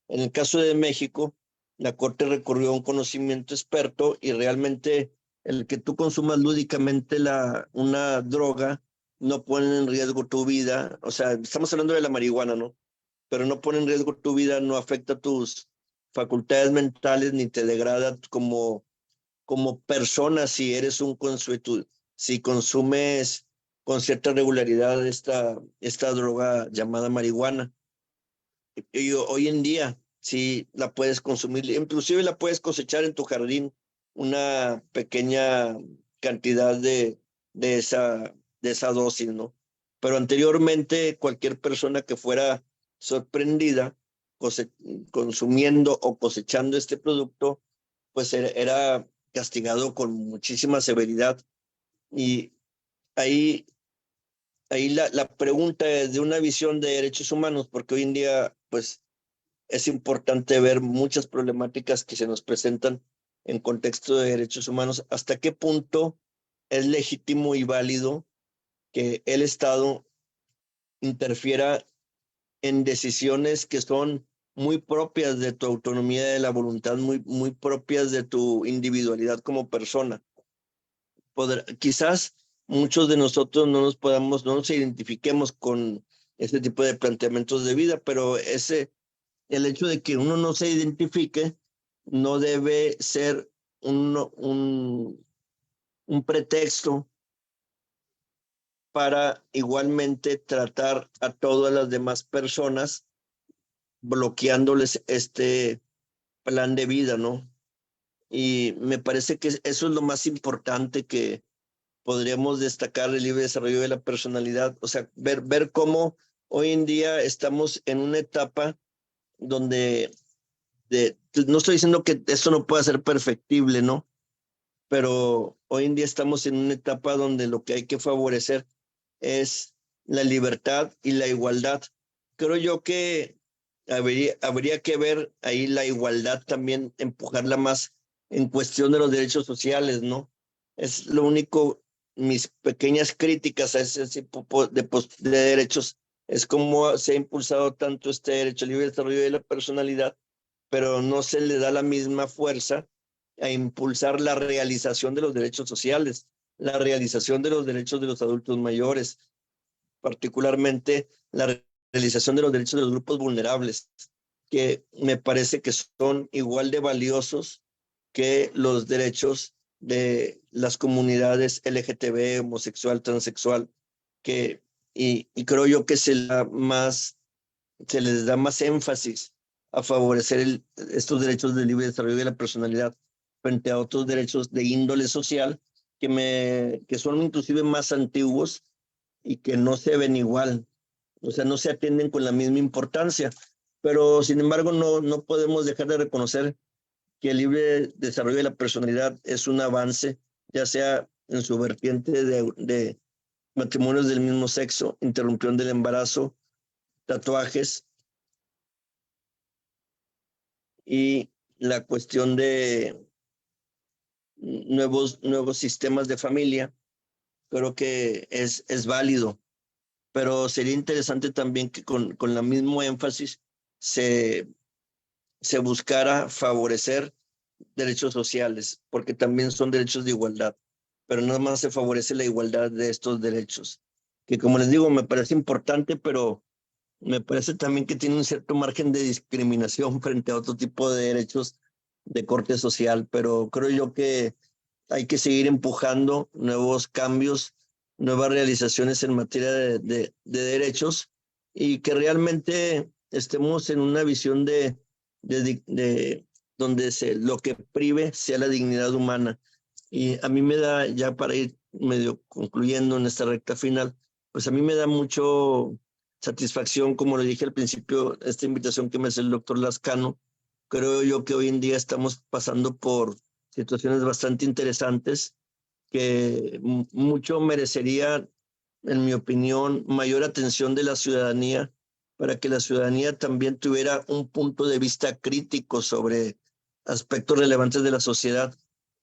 en el caso de México, la Corte recurrió a un conocimiento experto y realmente el que tú consumas lúdicamente una droga no ponen en riesgo tu vida. O sea, estamos hablando de la marihuana, ¿no? Pero no pone en riesgo tu vida, no afecta tus facultades mentales ni te degrada como persona si eres un consuetud, si consumes con cierta regularidad esta droga llamada marihuana. Y hoy en día sí la puedes consumir, inclusive la puedes cosechar en tu jardín, una pequeña cantidad de esa dosis, ¿no? Pero anteriormente cualquier persona que fuera sorprendida cose- consumiendo o cosechando este producto, pues era castigado con muchísima severidad. Y ahí, ahí la pregunta es de una visión de derechos humanos, porque hoy en día, pues, es importante ver muchas problemáticas que se nos presentan en contexto de derechos humanos. ¿Hasta qué punto es legítimo y válido que el Estado interfiera en decisiones que son muy propias de tu autonomía de la voluntad, muy propias de tu individualidad como persona? Quizás muchos de nosotros no nos identifiquemos con este tipo de planteamientos de vida, pero el hecho de que uno no se identifique no debe ser un pretexto para igualmente tratar a todas las demás personas bloqueándoles este plan de vida, ¿no? Y me parece que eso es lo más importante que podríamos destacar el libre desarrollo de la personalidad, o sea, ver cómo hoy en día estamos en una etapa donde no estoy diciendo que esto no pueda ser perfectible, ¿no? Pero hoy en día estamos en una etapa donde lo que hay que favorecer es la libertad y la igualdad. Creo yo que habría que ver ahí la igualdad también, empujarla más en cuestión de los derechos sociales, ¿no? Es lo único, mis pequeñas críticas a ese tipo de derechos, es cómo se ha impulsado tanto este derecho al libre desarrollo de la personalidad, pero no se le da la misma fuerza a impulsar la realización de los derechos sociales, la realización de los derechos de los adultos mayores, particularmente la realización de los derechos de los grupos vulnerables, que me parece que son igual de valiosos que los derechos de las comunidades LGTB, homosexual, transexual, que, y creo yo que se les da más énfasis a favorecer estos derechos de libre desarrollo de la personalidad frente a otros derechos de índole social que son inclusive más antiguos y que no se ven igual, o sea, no se atienden con la misma importancia. Pero sin embargo, no podemos dejar de reconocer que el libre desarrollo de la personalidad es un avance, ya sea en su vertiente de matrimonios del mismo sexo, interrupción del embarazo, tatuajes y la cuestión de nuevos sistemas de familia. Creo que es válido, pero sería interesante también que con la mismo énfasis se, se buscara favorecer derechos sociales, porque también son derechos de igualdad, pero nada más se favorece la igualdad de estos derechos, que como les digo, me parece importante, pero me parece también que tiene un cierto margen de discriminación frente a otro tipo de derechos de corte social, pero creo yo que hay que seguir empujando nuevos cambios, nuevas realizaciones en materia de derechos y que realmente estemos en una visión de donde lo que prive sea la dignidad humana. Y a mí me da, ya para ir medio concluyendo en esta recta final, pues a mí me da mucho satisfacción, como le dije al principio, esta invitación que me hace el doctor Lascano. Creo yo que hoy en día estamos pasando por situaciones bastante interesantes que mucho merecería, en mi opinión, mayor atención de la ciudadanía para que la ciudadanía también tuviera un punto de vista crítico sobre aspectos relevantes de la sociedad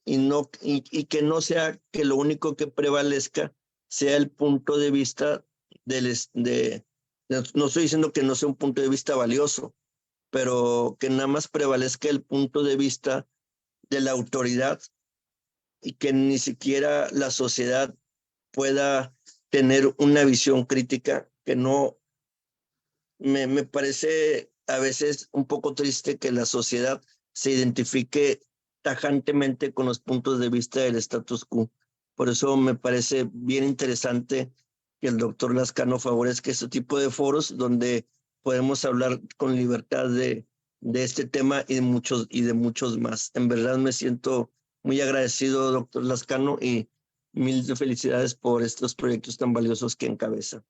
y que no sea que lo único que prevalezca sea el punto de vista no estoy diciendo que no sea un punto de vista valioso, pero que nada más prevalezca el punto de vista de la autoridad y que ni siquiera la sociedad pueda tener una visión crítica que no me parece a veces un poco triste que la sociedad se identifique tajantemente con los puntos de vista del status quo. Por eso me parece bien interesante que el doctor Lascano favorezca este tipo de foros donde podemos hablar con libertad de este tema y de muchos más. En verdad me siento muy agradecido, doctor Lascano, y mil felicidades por estos proyectos tan valiosos que encabeza.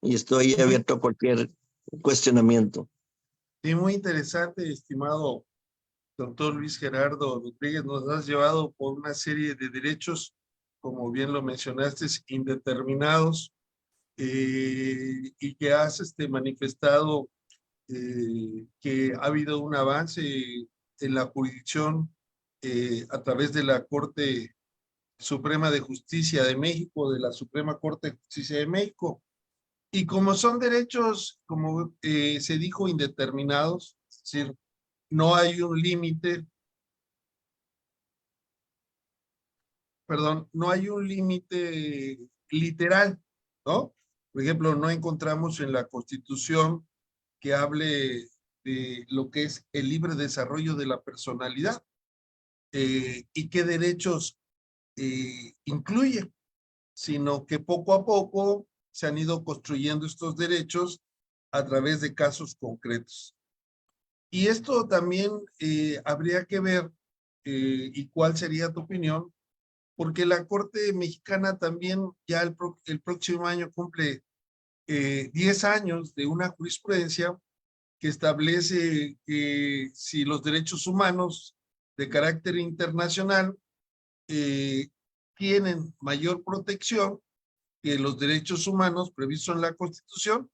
Y estoy Muy, abierto a cualquier cuestionamiento. sí, muy interesante, estimado doctor Luis Gerardo Rodríguez. Nos has llevado por una serie de derechos, como bien lo mencionaste, indeterminados, y que has manifestado que ha habido un avance en la jurisdicción a través de la Corte Suprema de Justicia de México, de la Suprema Corte de Justicia de México. Y como son derechos, como se dijo, indeterminados, es decir, no hay un límite, perdón, no hay un límite literal, ¿no? Por ejemplo, no encontramos en la Constitución que hable de lo que es el libre desarrollo de la personalidad y qué derechos incluye, sino que poco a poco se han ido construyendo estos derechos a través de casos concretos. Y esto también habría que ver, y cuál sería tu opinión, porque la Corte Mexicana también ya el próximo año cumple 10 años de una jurisprudencia que establece que si los derechos humanos de carácter internacional eh, tienen mayor protección que los derechos humanos previstos en la Constitución,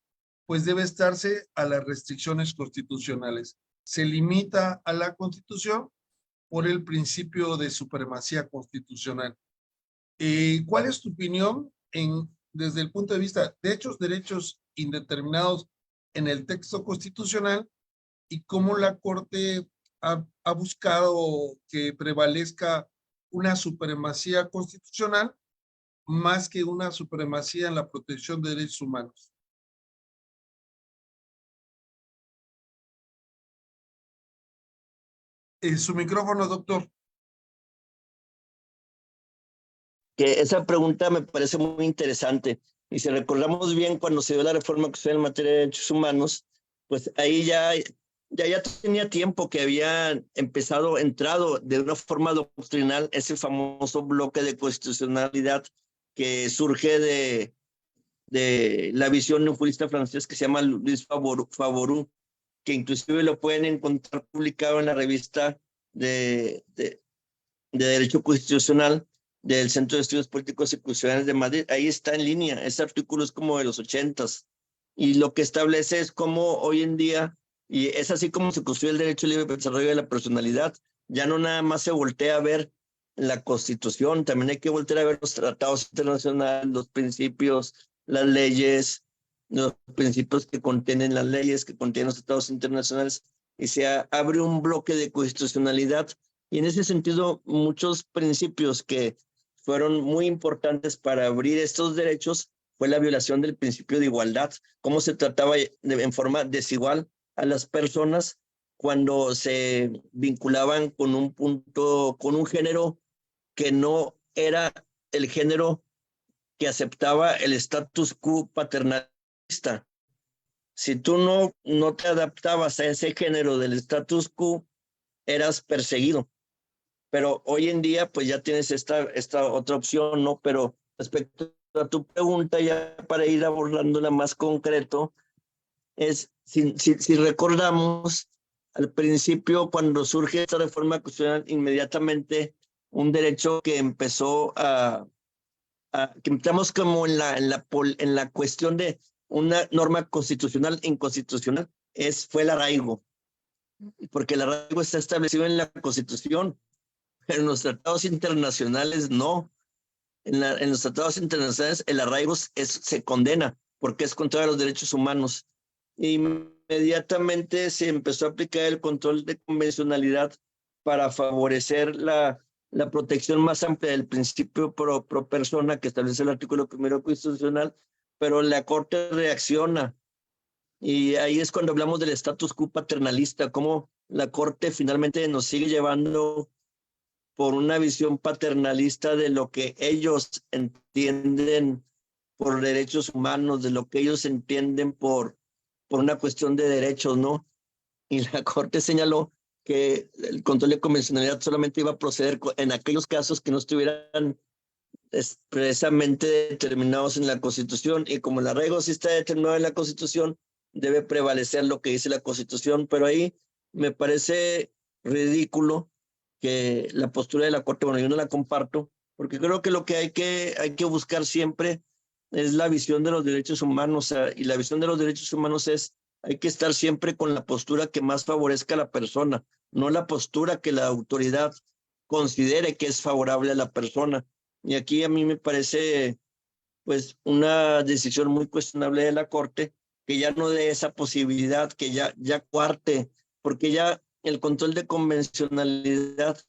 pues debe estarse a las restricciones constitucionales. Se limita a la Constitución por el principio de supremacía constitucional. ¿Cuál es tu opinión desde el punto de vista de estos derechos indeterminados en el texto constitucional y cómo la Corte ha buscado que prevalezca una supremacía constitucional más que una supremacía en la protección de derechos humanos? Su micrófono, doctor. Que esa pregunta me parece muy interesante. Y si recordamos bien, cuando se dio la reforma constitucional en materia de derechos humanos, pues ahí ya tenía tiempo que había entrado de una forma doctrinal ese famoso bloque de constitucionalidad que surge de la visión de un jurista francés que se llama Luis Favorú, que inclusive lo pueden encontrar publicado en la revista de Derecho Constitucional del Centro de Estudios Políticos y Constitucionales de Madrid. Ahí está en línea. Ese artículo es como de los 80s. Y lo que establece es cómo hoy en día, y es así como se construye el derecho libre de desarrollo de la personalidad, ya no nada más se voltea a ver la Constitución, también hay que voltear a ver los tratados internacionales, los principios, las leyes, los principios que contienen las leyes, que contienen los tratados internacionales, y se abre un bloque de constitucionalidad. Y en ese sentido, muchos principios que fueron muy importantes para abrir estos derechos fue la violación del principio de igualdad, cómo se trataba en forma desigual a las personas cuando se vinculaban con un punto, con un género que no era el género que aceptaba el status quo paternalista. Si tú no te adaptabas a ese género del status quo, eras perseguido. Pero hoy en día, pues ya tienes esta otra opción, ¿no? Pero respecto a tu pregunta, ya para ir abordándola más concreto, es, si recordamos, al principio, cuando surge esta reforma constitucional, inmediatamente un derecho que empezó que entramos como en la cuestión de una norma constitucional e inconstitucional, fue el arraigo, porque el arraigo está establecido en la Constitución. En los tratados internacionales no. En los tratados internacionales el arraigo se condena porque es contra los derechos humanos. Inmediatamente se empezó a aplicar el control de convencionalidad para favorecer la la protección más amplia del principio pro persona que establece el artículo 1 constitucional, pero la Corte reacciona. Y ahí es cuando hablamos del status quo paternalista, cómo la Corte finalmente nos sigue llevando por una visión paternalista de lo que ellos entienden por derechos humanos, de lo que ellos entienden por una cuestión de derechos, ¿no? Y la Corte señaló que el control de convencionalidad solamente iba a proceder en aquellos casos que no estuvieran expresamente determinados en la Constitución, y como el arraigo sí está determinado en la Constitución, debe prevalecer lo que dice la Constitución, pero ahí me parece ridículo que la postura de la Corte, bueno, yo no la comparto, porque creo que lo que hay que buscar siempre es la visión de los derechos humanos, y la visión de los derechos humanos es, hay que estar siempre con la postura que más favorezca a la persona, no la postura que la autoridad considere que es favorable a la persona. Y aquí a mí me parece pues una decisión muy cuestionable de la Corte, que ya no dé esa posibilidad, que ya cuarte, porque ya el control de convencionalidad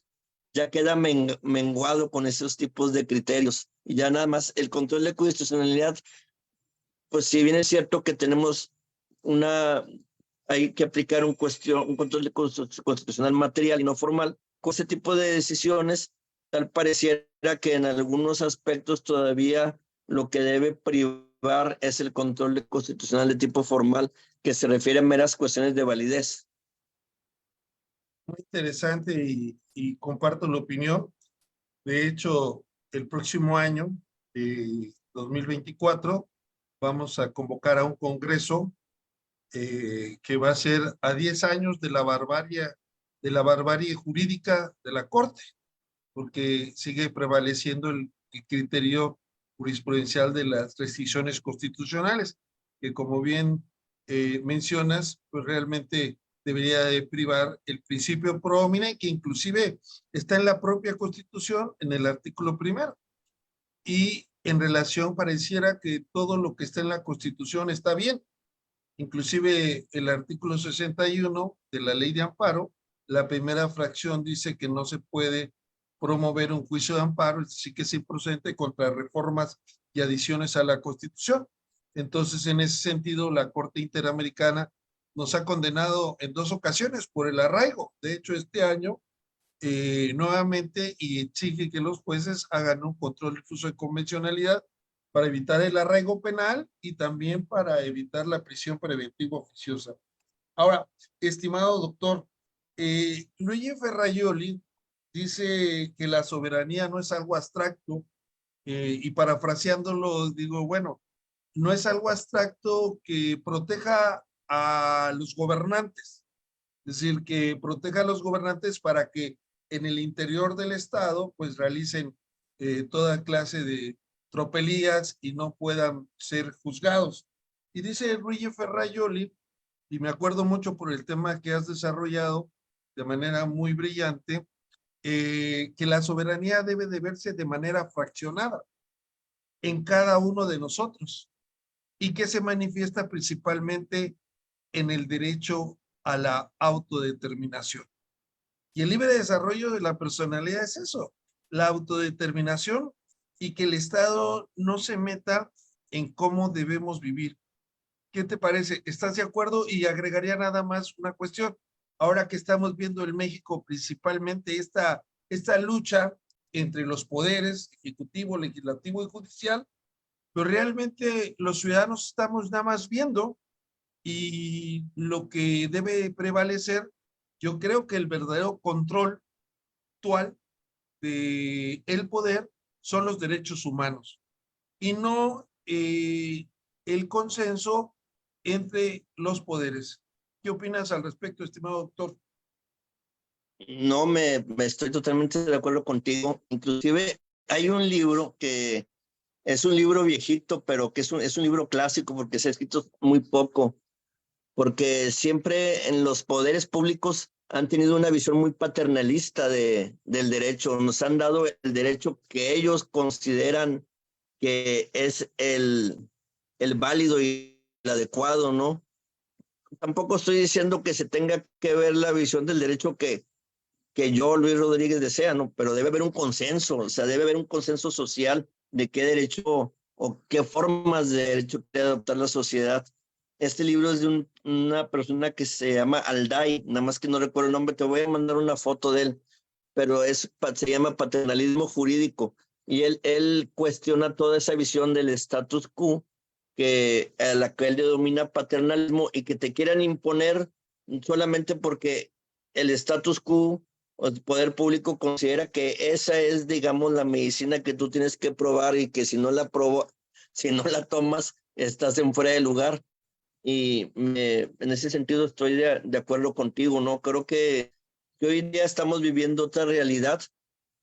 ya queda menguado con esos tipos de criterios. Y ya nada más el control de constitucionalidad, pues si bien es cierto que tenemos hay que aplicar un control de constitucional material y no formal, con ese tipo de decisiones, tal pareciera que en algunos aspectos todavía lo que debe privar es el control de constitucional de tipo formal, que se refiere a meras cuestiones de validez. Muy interesante y comparto la opinión. De hecho, el próximo año, 2024, vamos a convocar a un congreso que va a ser a 10 años de la barbarie jurídica de la Corte, porque sigue prevaleciendo el criterio jurisprudencial de las restricciones constitucionales, que como bien mencionas, pues realmente debería de privar el principio pro homine, que inclusive está en la propia Constitución, en el artículo 1. Y en relación pareciera que todo lo que está en la Constitución está bien. Inclusive el artículo 61 de la Ley de Amparo, la primera fracción dice que no se puede promover un juicio de amparo, es decir, que es improcedente contra reformas y adiciones a la Constitución. Entonces, en ese sentido, la Corte Interamericana nos ha condenado en 2 ocasiones por el arraigo. De hecho, este año, nuevamente, y exige que los jueces hagan un control difuso de convencionalidad para evitar el arraigo penal y también para evitar la prisión preventiva oficiosa. Ahora, estimado doctor, Luigi Ferrajoli dice que la soberanía no es algo abstracto, y parafraseándolo digo, bueno, no es algo abstracto que proteja a los gobernantes, es decir, que proteja a los gobernantes para que en el interior del Estado pues realicen toda clase de tropelías y no puedan ser juzgados. Y dice Luigi Ferrajoli, y me acuerdo mucho por el tema que has desarrollado de manera muy brillante, que la soberanía debe de verse de manera fraccionada en cada uno de nosotros y que se manifiesta principalmente en el derecho a la autodeterminación. Y el libre desarrollo de la personalidad es eso, la autodeterminación, y que el Estado no se meta en cómo debemos vivir. ¿Qué te parece? ¿Estás de acuerdo? Y agregaría nada más una cuestión. Ahora que estamos viendo en México principalmente esta lucha entre los poderes ejecutivo, legislativo y judicial, pero realmente los ciudadanos estamos nada más viendo, y lo que debe prevalecer, yo creo que el verdadero control actual del poder son los derechos humanos y no el consenso entre los poderes. ¿Qué opinas al respecto, estimado doctor? No, me estoy totalmente de acuerdo contigo. Inclusive hay un libro que es un libro viejito, pero que es un libro clásico porque se ha escrito muy poco, porque siempre en los poderes públicos han tenido una visión muy paternalista del derecho. Nos han dado el derecho que ellos consideran que es el válido y el adecuado, ¿no? Tampoco estoy diciendo que se tenga que ver la visión del derecho que yo, Luis Rodríguez, desea, ¿no? Pero debe haber un consenso, o sea, debe haber un consenso social de qué derecho o qué formas de derecho quiere adoptar la sociedad. Este libro es de una persona que se llama Alday, nada más que no recuerdo el nombre, te voy a mandar una foto de él, pero se llama Paternalismo Jurídico, y él cuestiona toda esa visión del status quo a la que él denomina paternalismo y que te quieran imponer solamente porque el status quo o el poder público considera que esa es, digamos, la medicina que tú tienes que probar y que si no si no la tomas, estás en fuera de lugar. Y en ese sentido estoy de acuerdo contigo, ¿no? Creo que hoy en día estamos viviendo otra realidad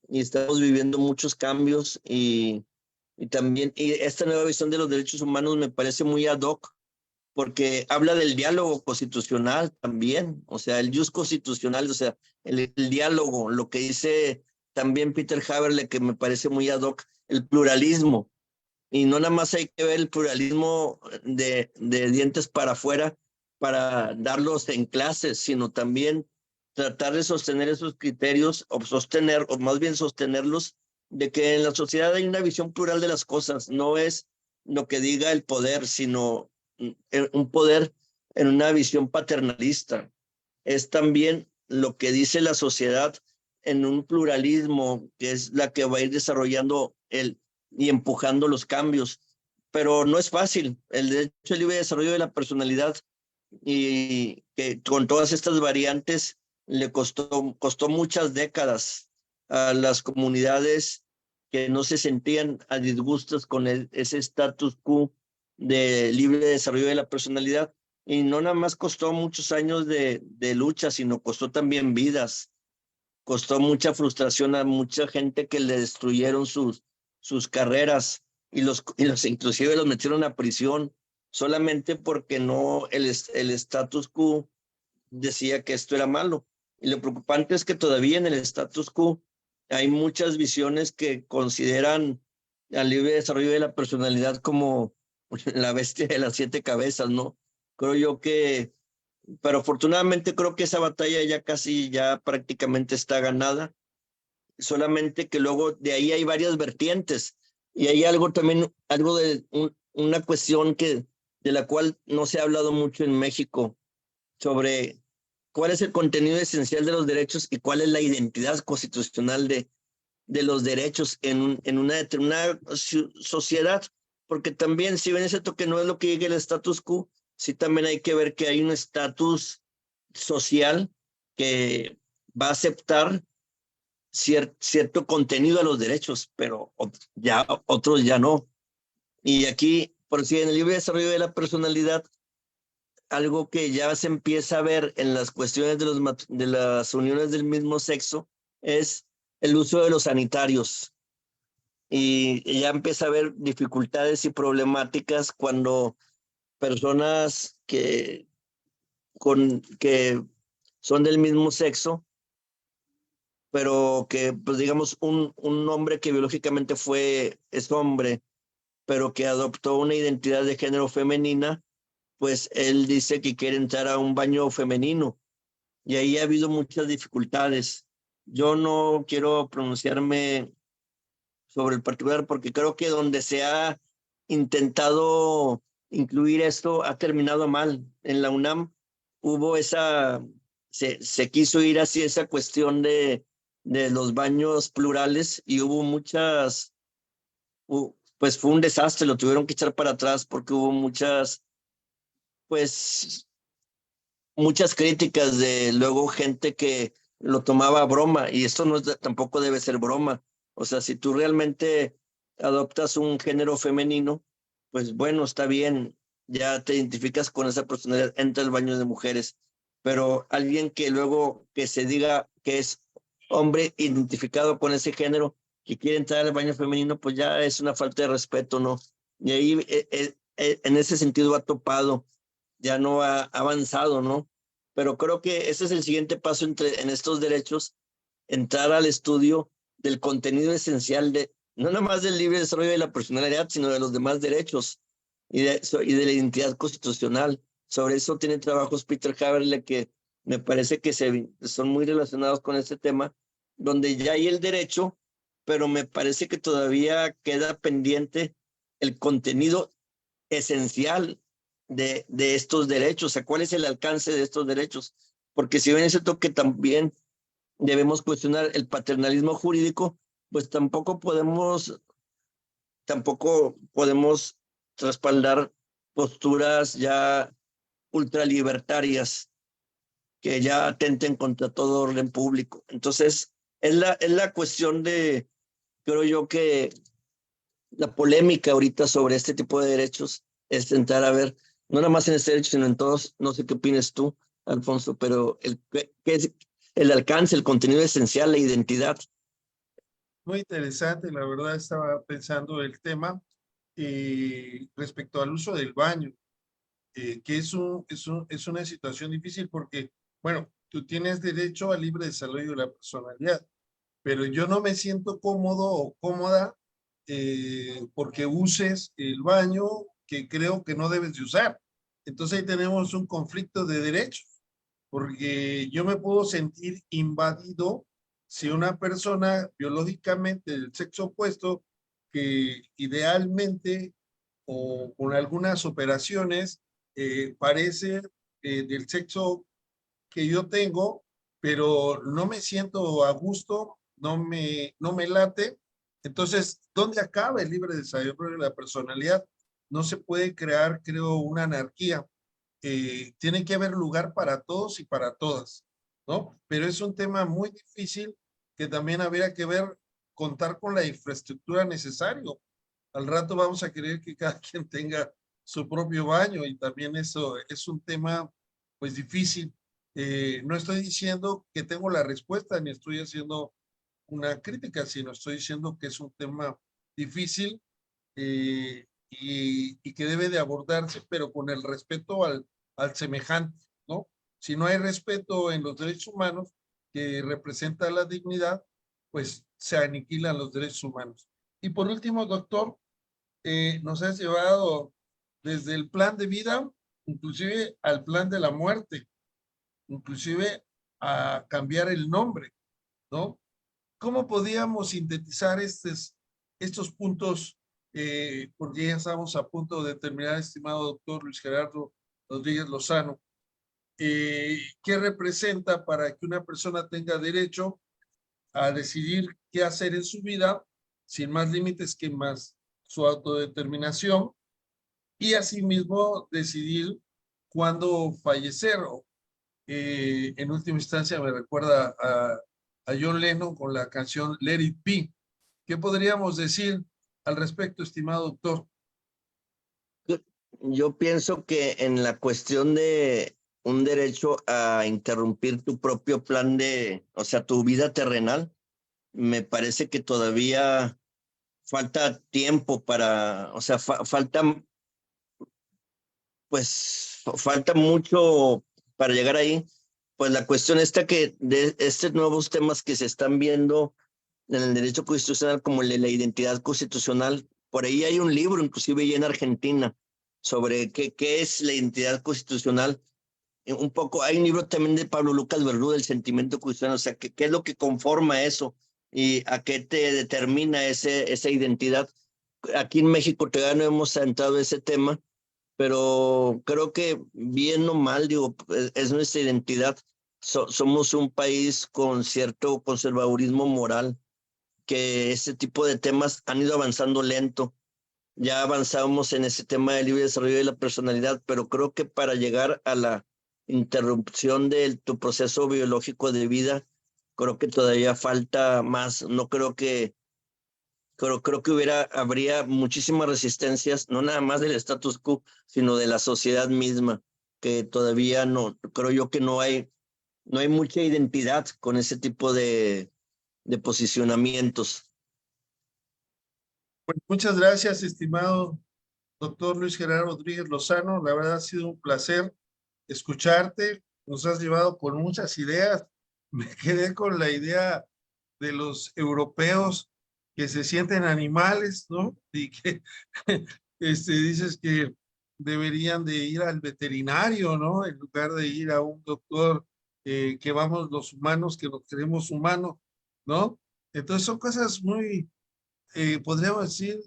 y estamos viviendo muchos cambios y también y esta nueva visión de los derechos humanos me parece muy ad hoc porque habla del diálogo constitucional también, o sea, el jus constitucional, o sea, el diálogo, lo que dice también Peter Haberle, que me parece muy ad hoc, el pluralismo. Y no nada más hay que ver el pluralismo de dientes para afuera para darlos en clases, sino también tratar de sostener esos criterios o más bien sostenerlos de que en la sociedad hay una visión plural de las cosas, no es lo que diga el poder, sino un poder en una visión paternalista. Es también lo que dice la sociedad en un pluralismo que es la que va a ir desarrollando y empujando los cambios. Pero no es fácil. El derecho al libre desarrollo de la personalidad y que con todas estas variantes le costó muchas décadas a las comunidades que no se sentían a disgustos con ese status quo de libre desarrollo de la personalidad. Y no nada más costó muchos años de lucha, sino costó también vidas, costó mucha frustración a mucha gente que le destruyeron sus carreras y los inclusive los metieron a prisión solamente porque no el status quo decía que esto era malo. Y lo preocupante es que todavía en el status quo hay muchas visiones que consideran al libre desarrollo de la personalidad como la bestia de las 7 cabezas, ¿no? Creo yo pero afortunadamente creo que esa batalla ya prácticamente está ganada, solamente que luego de ahí hay varias vertientes y hay algo también, algo de una cuestión de la cual no se ha hablado mucho en México, sobre cuál es el contenido esencial de los derechos y cuál es la identidad constitucional de los derechos en una determinada sociedad, porque también si bien es cierto que no es lo que llegue el status quo, sí también hay que ver que hay un estatus social que va a aceptar cierto contenido a los derechos, pero ya otros ya no. Y aquí, por si en el libre desarrollo de la personalidad, algo que ya se empieza a ver en las cuestiones de las uniones del mismo sexo es el uso de los sanitarios. Y ya empieza a haber dificultades y problemáticas cuando personas que son del mismo sexo, pero que, pues digamos, un hombre que biológicamente es hombre, pero que adoptó una identidad de género femenina, pues él dice que quiere entrar a un baño femenino y ahí ha habido muchas dificultades. Yo no quiero pronunciarme sobre el particular porque creo que donde se ha intentado incluir esto ha terminado mal. En la UNAM hubo se quiso ir hacia esa cuestión de los baños plurales y hubo pues fue un desastre, lo tuvieron que echar para atrás porque hubo pues muchas críticas de luego gente que lo tomaba a broma y esto tampoco debe ser broma. O sea, si tú realmente adoptas un género femenino, pues bueno, está bien, ya te identificas con esa personalidad, entra al baño de mujeres, pero alguien que luego que se diga que es hombre identificado con ese género que quiere entrar al baño femenino, pues ya es una falta de respeto, ¿no? Y ahí en ese sentido ha topado, ya no ha avanzado, ¿no? Pero creo que ese es el siguiente paso en estos derechos, entrar al estudio del contenido esencial no nada más del libre desarrollo de la personalidad, sino de los demás derechos y de la identidad constitucional. Sobre eso tiene trabajos Peter Haberle que me parece que son muy relacionados con este tema, donde ya hay el derecho, pero me parece que todavía queda pendiente el contenido esencial de estos derechos, o sea, cuál es el alcance de estos derechos, porque si bien es cierto que también debemos cuestionar el paternalismo jurídico, pues tampoco podemos respaldar posturas ya ultralibertarias que ya atenten contra todo orden público. Entonces, es la cuestión de, creo yo que la polémica ahorita sobre este tipo de derechos es intentar a ver, no nada más en este derecho, sino en todos, no sé qué opinas tú, Alfonso, pero qué es el alcance, el contenido esencial, la identidad. Muy interesante, la verdad estaba pensando el tema respecto al uso del baño, que es una situación difícil porque, bueno, tú tienes derecho al libre desarrollo de la personalidad, pero yo no me siento cómodo o cómoda porque uses el baño que creo que no debes de usar. Entonces ahí tenemos un conflicto de derechos, porque yo me puedo sentir invadido si una persona biológicamente del sexo opuesto, que idealmente o con algunas operaciones parece del sexo que yo tengo, pero no me siento a gusto, no me late. Entonces, ¿dónde acaba el libre desarrollo de la personalidad? No se puede crear, creo, una anarquía. Tiene que haber lugar para todos y para todas, ¿no? Pero es un tema muy difícil que también habría que ver, contar con la infraestructura necesaria. Al rato vamos a querer que cada quien tenga su propio baño y también eso es un tema pues difícil. No estoy diciendo que tengo la respuesta ni estoy haciendo una crítica, sino estoy diciendo que es un tema difícil y que debe de abordarse, pero con el respeto al semejante, ¿no? Si no hay respeto en los derechos humanos que representa la dignidad, pues se aniquilan los derechos humanos. Y por último, doctor, nos has llevado desde el plan de vida, inclusive al plan de la muerte, inclusive a cambiar el nombre, ¿no? ¿Cómo podíamos sintetizar estos puntos? Porque ya estamos a punto de terminar, estimado doctor Luis Gerardo Rodríguez Lozano. ¿Qué representa para que una persona tenga derecho a decidir qué hacer en su vida sin más límites que más su autodeterminación y asimismo decidir cuándo fallecer? En última instancia me recuerda a John Lennon con la canción Let It Be. ¿Qué podríamos decir al respecto, estimado doctor? Yo pienso que en la cuestión de un derecho a interrumpir tu propio plan o sea, tu vida terrenal, me parece que todavía falta tiempo o sea, falta mucho para llegar ahí. Pues la cuestión está que de estos nuevos temas que se están viendo en el derecho constitucional, como el de la identidad constitucional, por ahí hay un libro, inclusive ya en Argentina, sobre qué es la identidad constitucional. Un poco, hay un libro también de Pablo Lucas Verdú, del sentimiento constitucional, o sea, qué es lo que conforma eso y a qué te determina esa identidad. Aquí en México todavía no hemos entrado a ese tema, pero creo que bien o mal, digo, es nuestra identidad. Somos un país con cierto conservadurismo moral, que ese tipo de temas han ido avanzando lento. Ya avanzamos en ese tema del libre desarrollo de la personalidad, pero creo que para llegar a la interrupción de tu proceso biológico de vida, creo que todavía falta más. No creo que creo que habría muchísimas resistencias, no nada más del status quo, sino de la sociedad misma, que todavía no, creo yo que no hay mucha identidad con ese tipo de posicionamientos. Pues muchas gracias, estimado doctor Luis Gerardo Rodríguez Lozano. La verdad ha sido un placer escucharte. Nos has llevado con muchas ideas. Me quedé con la idea de los europeos que se sienten animales, ¿no? Y que dices que deberían de ir al veterinario, ¿no? En lugar de ir a un doctor que vamos los humanos, que nos creemos humanos, ¿no? Entonces son cosas muy, podríamos decir,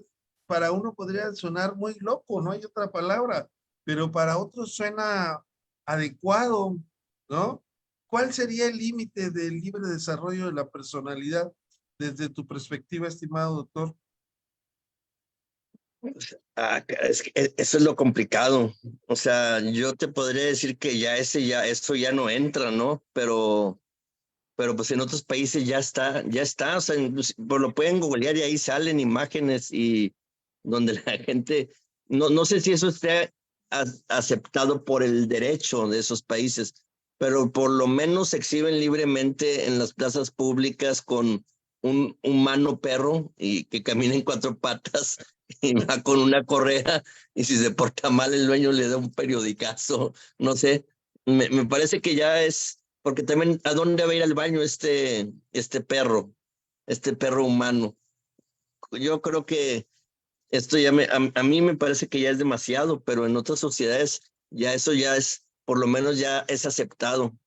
para uno podría sonar muy loco, no hay otra palabra, pero para otros suena adecuado, ¿no? ¿Cuál sería el límite del libre desarrollo de la personalidad desde tu perspectiva, estimado doctor? Es que eso es lo complicado. O sea, yo te podría decir que eso ya no entra, ¿no? Pero pues en otros países ya está, o sea, pues lo pueden googlear y ahí salen imágenes y donde la gente, no sé si eso esté aceptado por el derecho de esos países, pero por lo menos se exhiben libremente en las plazas públicas con un humano perro y que camina en cuatro patas y va con una correa y si se porta mal el dueño le da un periodicazo, no sé, me parece que ya es porque también, ¿a dónde va a ir al baño este perro humano? Yo creo que esto a mí me parece que ya es demasiado, pero en otras sociedades ya eso ya es, por lo menos ya es aceptado.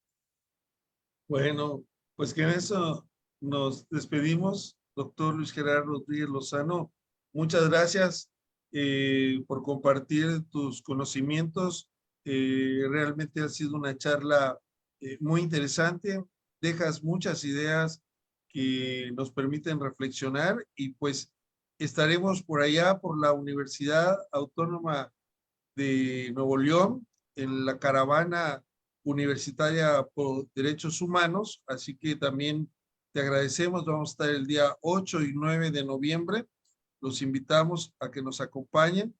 Bueno, pues que en eso nos despedimos, doctor Luis Gerardo Rodríguez Lozano. Muchas gracias por compartir tus conocimientos. Realmente ha sido una charla muy interesante. Dejas muchas ideas que nos permiten reflexionar y pues estaremos por allá, por la Universidad Autónoma de Nuevo León, en la caravana universitaria por derechos humanos, así que también te agradecemos, vamos a estar el día 8 y 9 de noviembre, los invitamos a que nos acompañen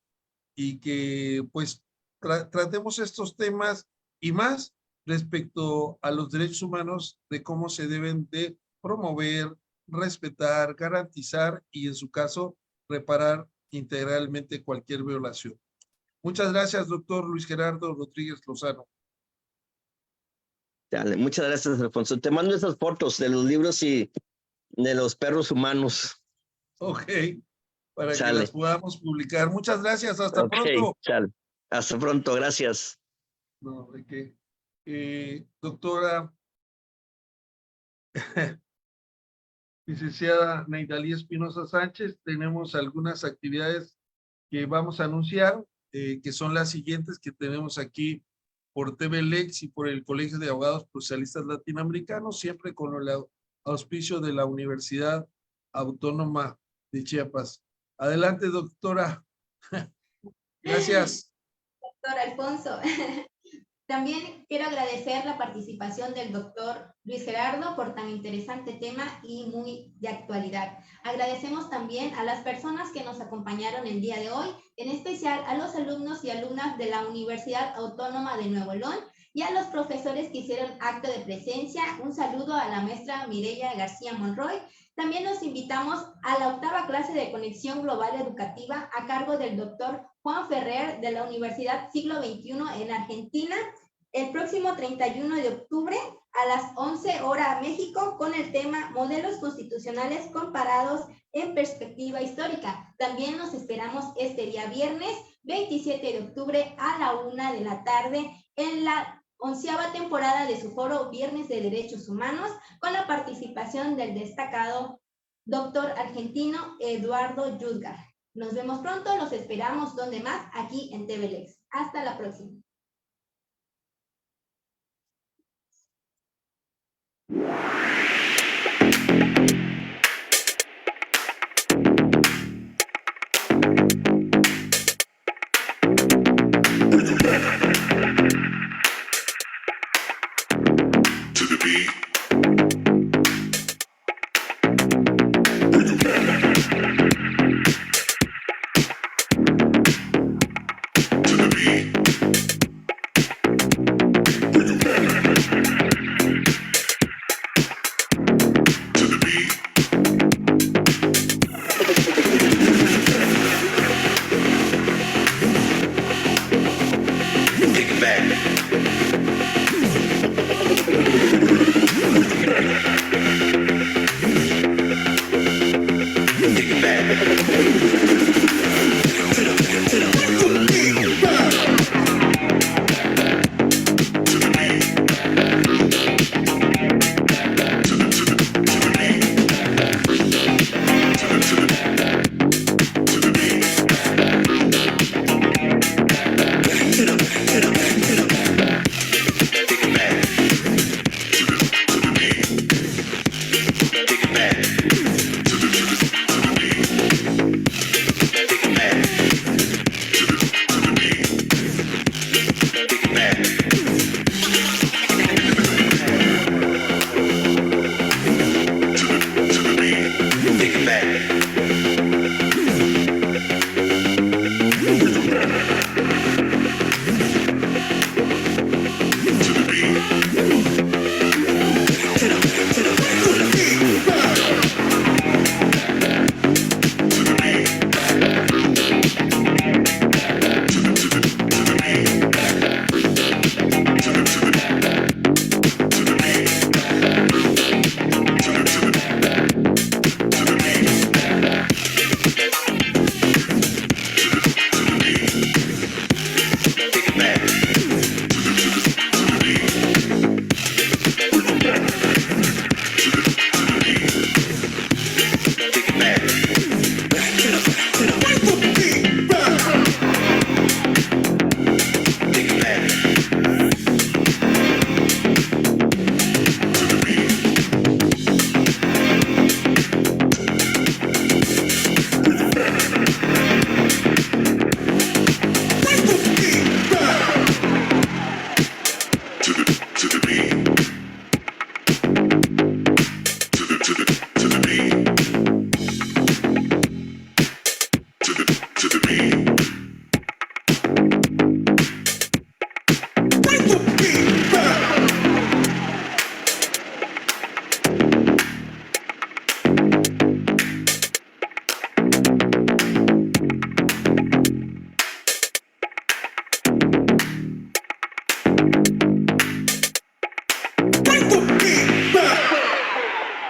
y que pues tratemos estos temas y más respecto a los derechos humanos, de cómo se deben de promover, respetar, garantizar y en su caso reparar integralmente cualquier violación. Muchas gracias, doctor Luis Gerardo Rodríguez Lozano. Dale, muchas gracias, Alfonso. Te mando esas fotos de los libros y de los perros humanos. Ok, para que las Sale. podamos publicar. Muchas gracias, hasta Ok, pronto. sale. Hasta pronto, gracias. No, de doctora, licenciada Neidalí Espinosa Sánchez, tenemos algunas actividades que vamos a anunciar, que son las siguientes que tenemos aquí por TV Lex y por el Colegio de Abogados Procesalistas Latinoamericanos, siempre con el auspicio de la Universidad Autónoma de Chiapas. Adelante, doctora. Gracias. Doctor Alfonso. También quiero agradecer la participación del doctor Luis Gerardo por tan interesante tema y muy de actualidad. Agradecemos también a las personas que nos acompañaron el día de hoy, en especial a los alumnos y alumnas de la Universidad Autónoma de Nuevo León y a los profesores que hicieron acto de presencia. Un saludo a la maestra Mireya García Monroy. También nos invitamos a la 8ª clase de Conexión Global Educativa a cargo del doctor Juan Ferrer de la Universidad Siglo XXI en Argentina, el próximo 31 de octubre a las 11 horas México con el tema Modelos Constitucionales Comparados en Perspectiva Histórica. También nos esperamos este día viernes 27 de octubre a la 1 de la tarde en la 11ª temporada de su foro Viernes de Derechos Humanos con la participación del destacado doctor argentino Eduardo Yuzgar. Nos vemos pronto, los esperamos donde más, aquí en TV Lex. Hasta la próxima. To the beat.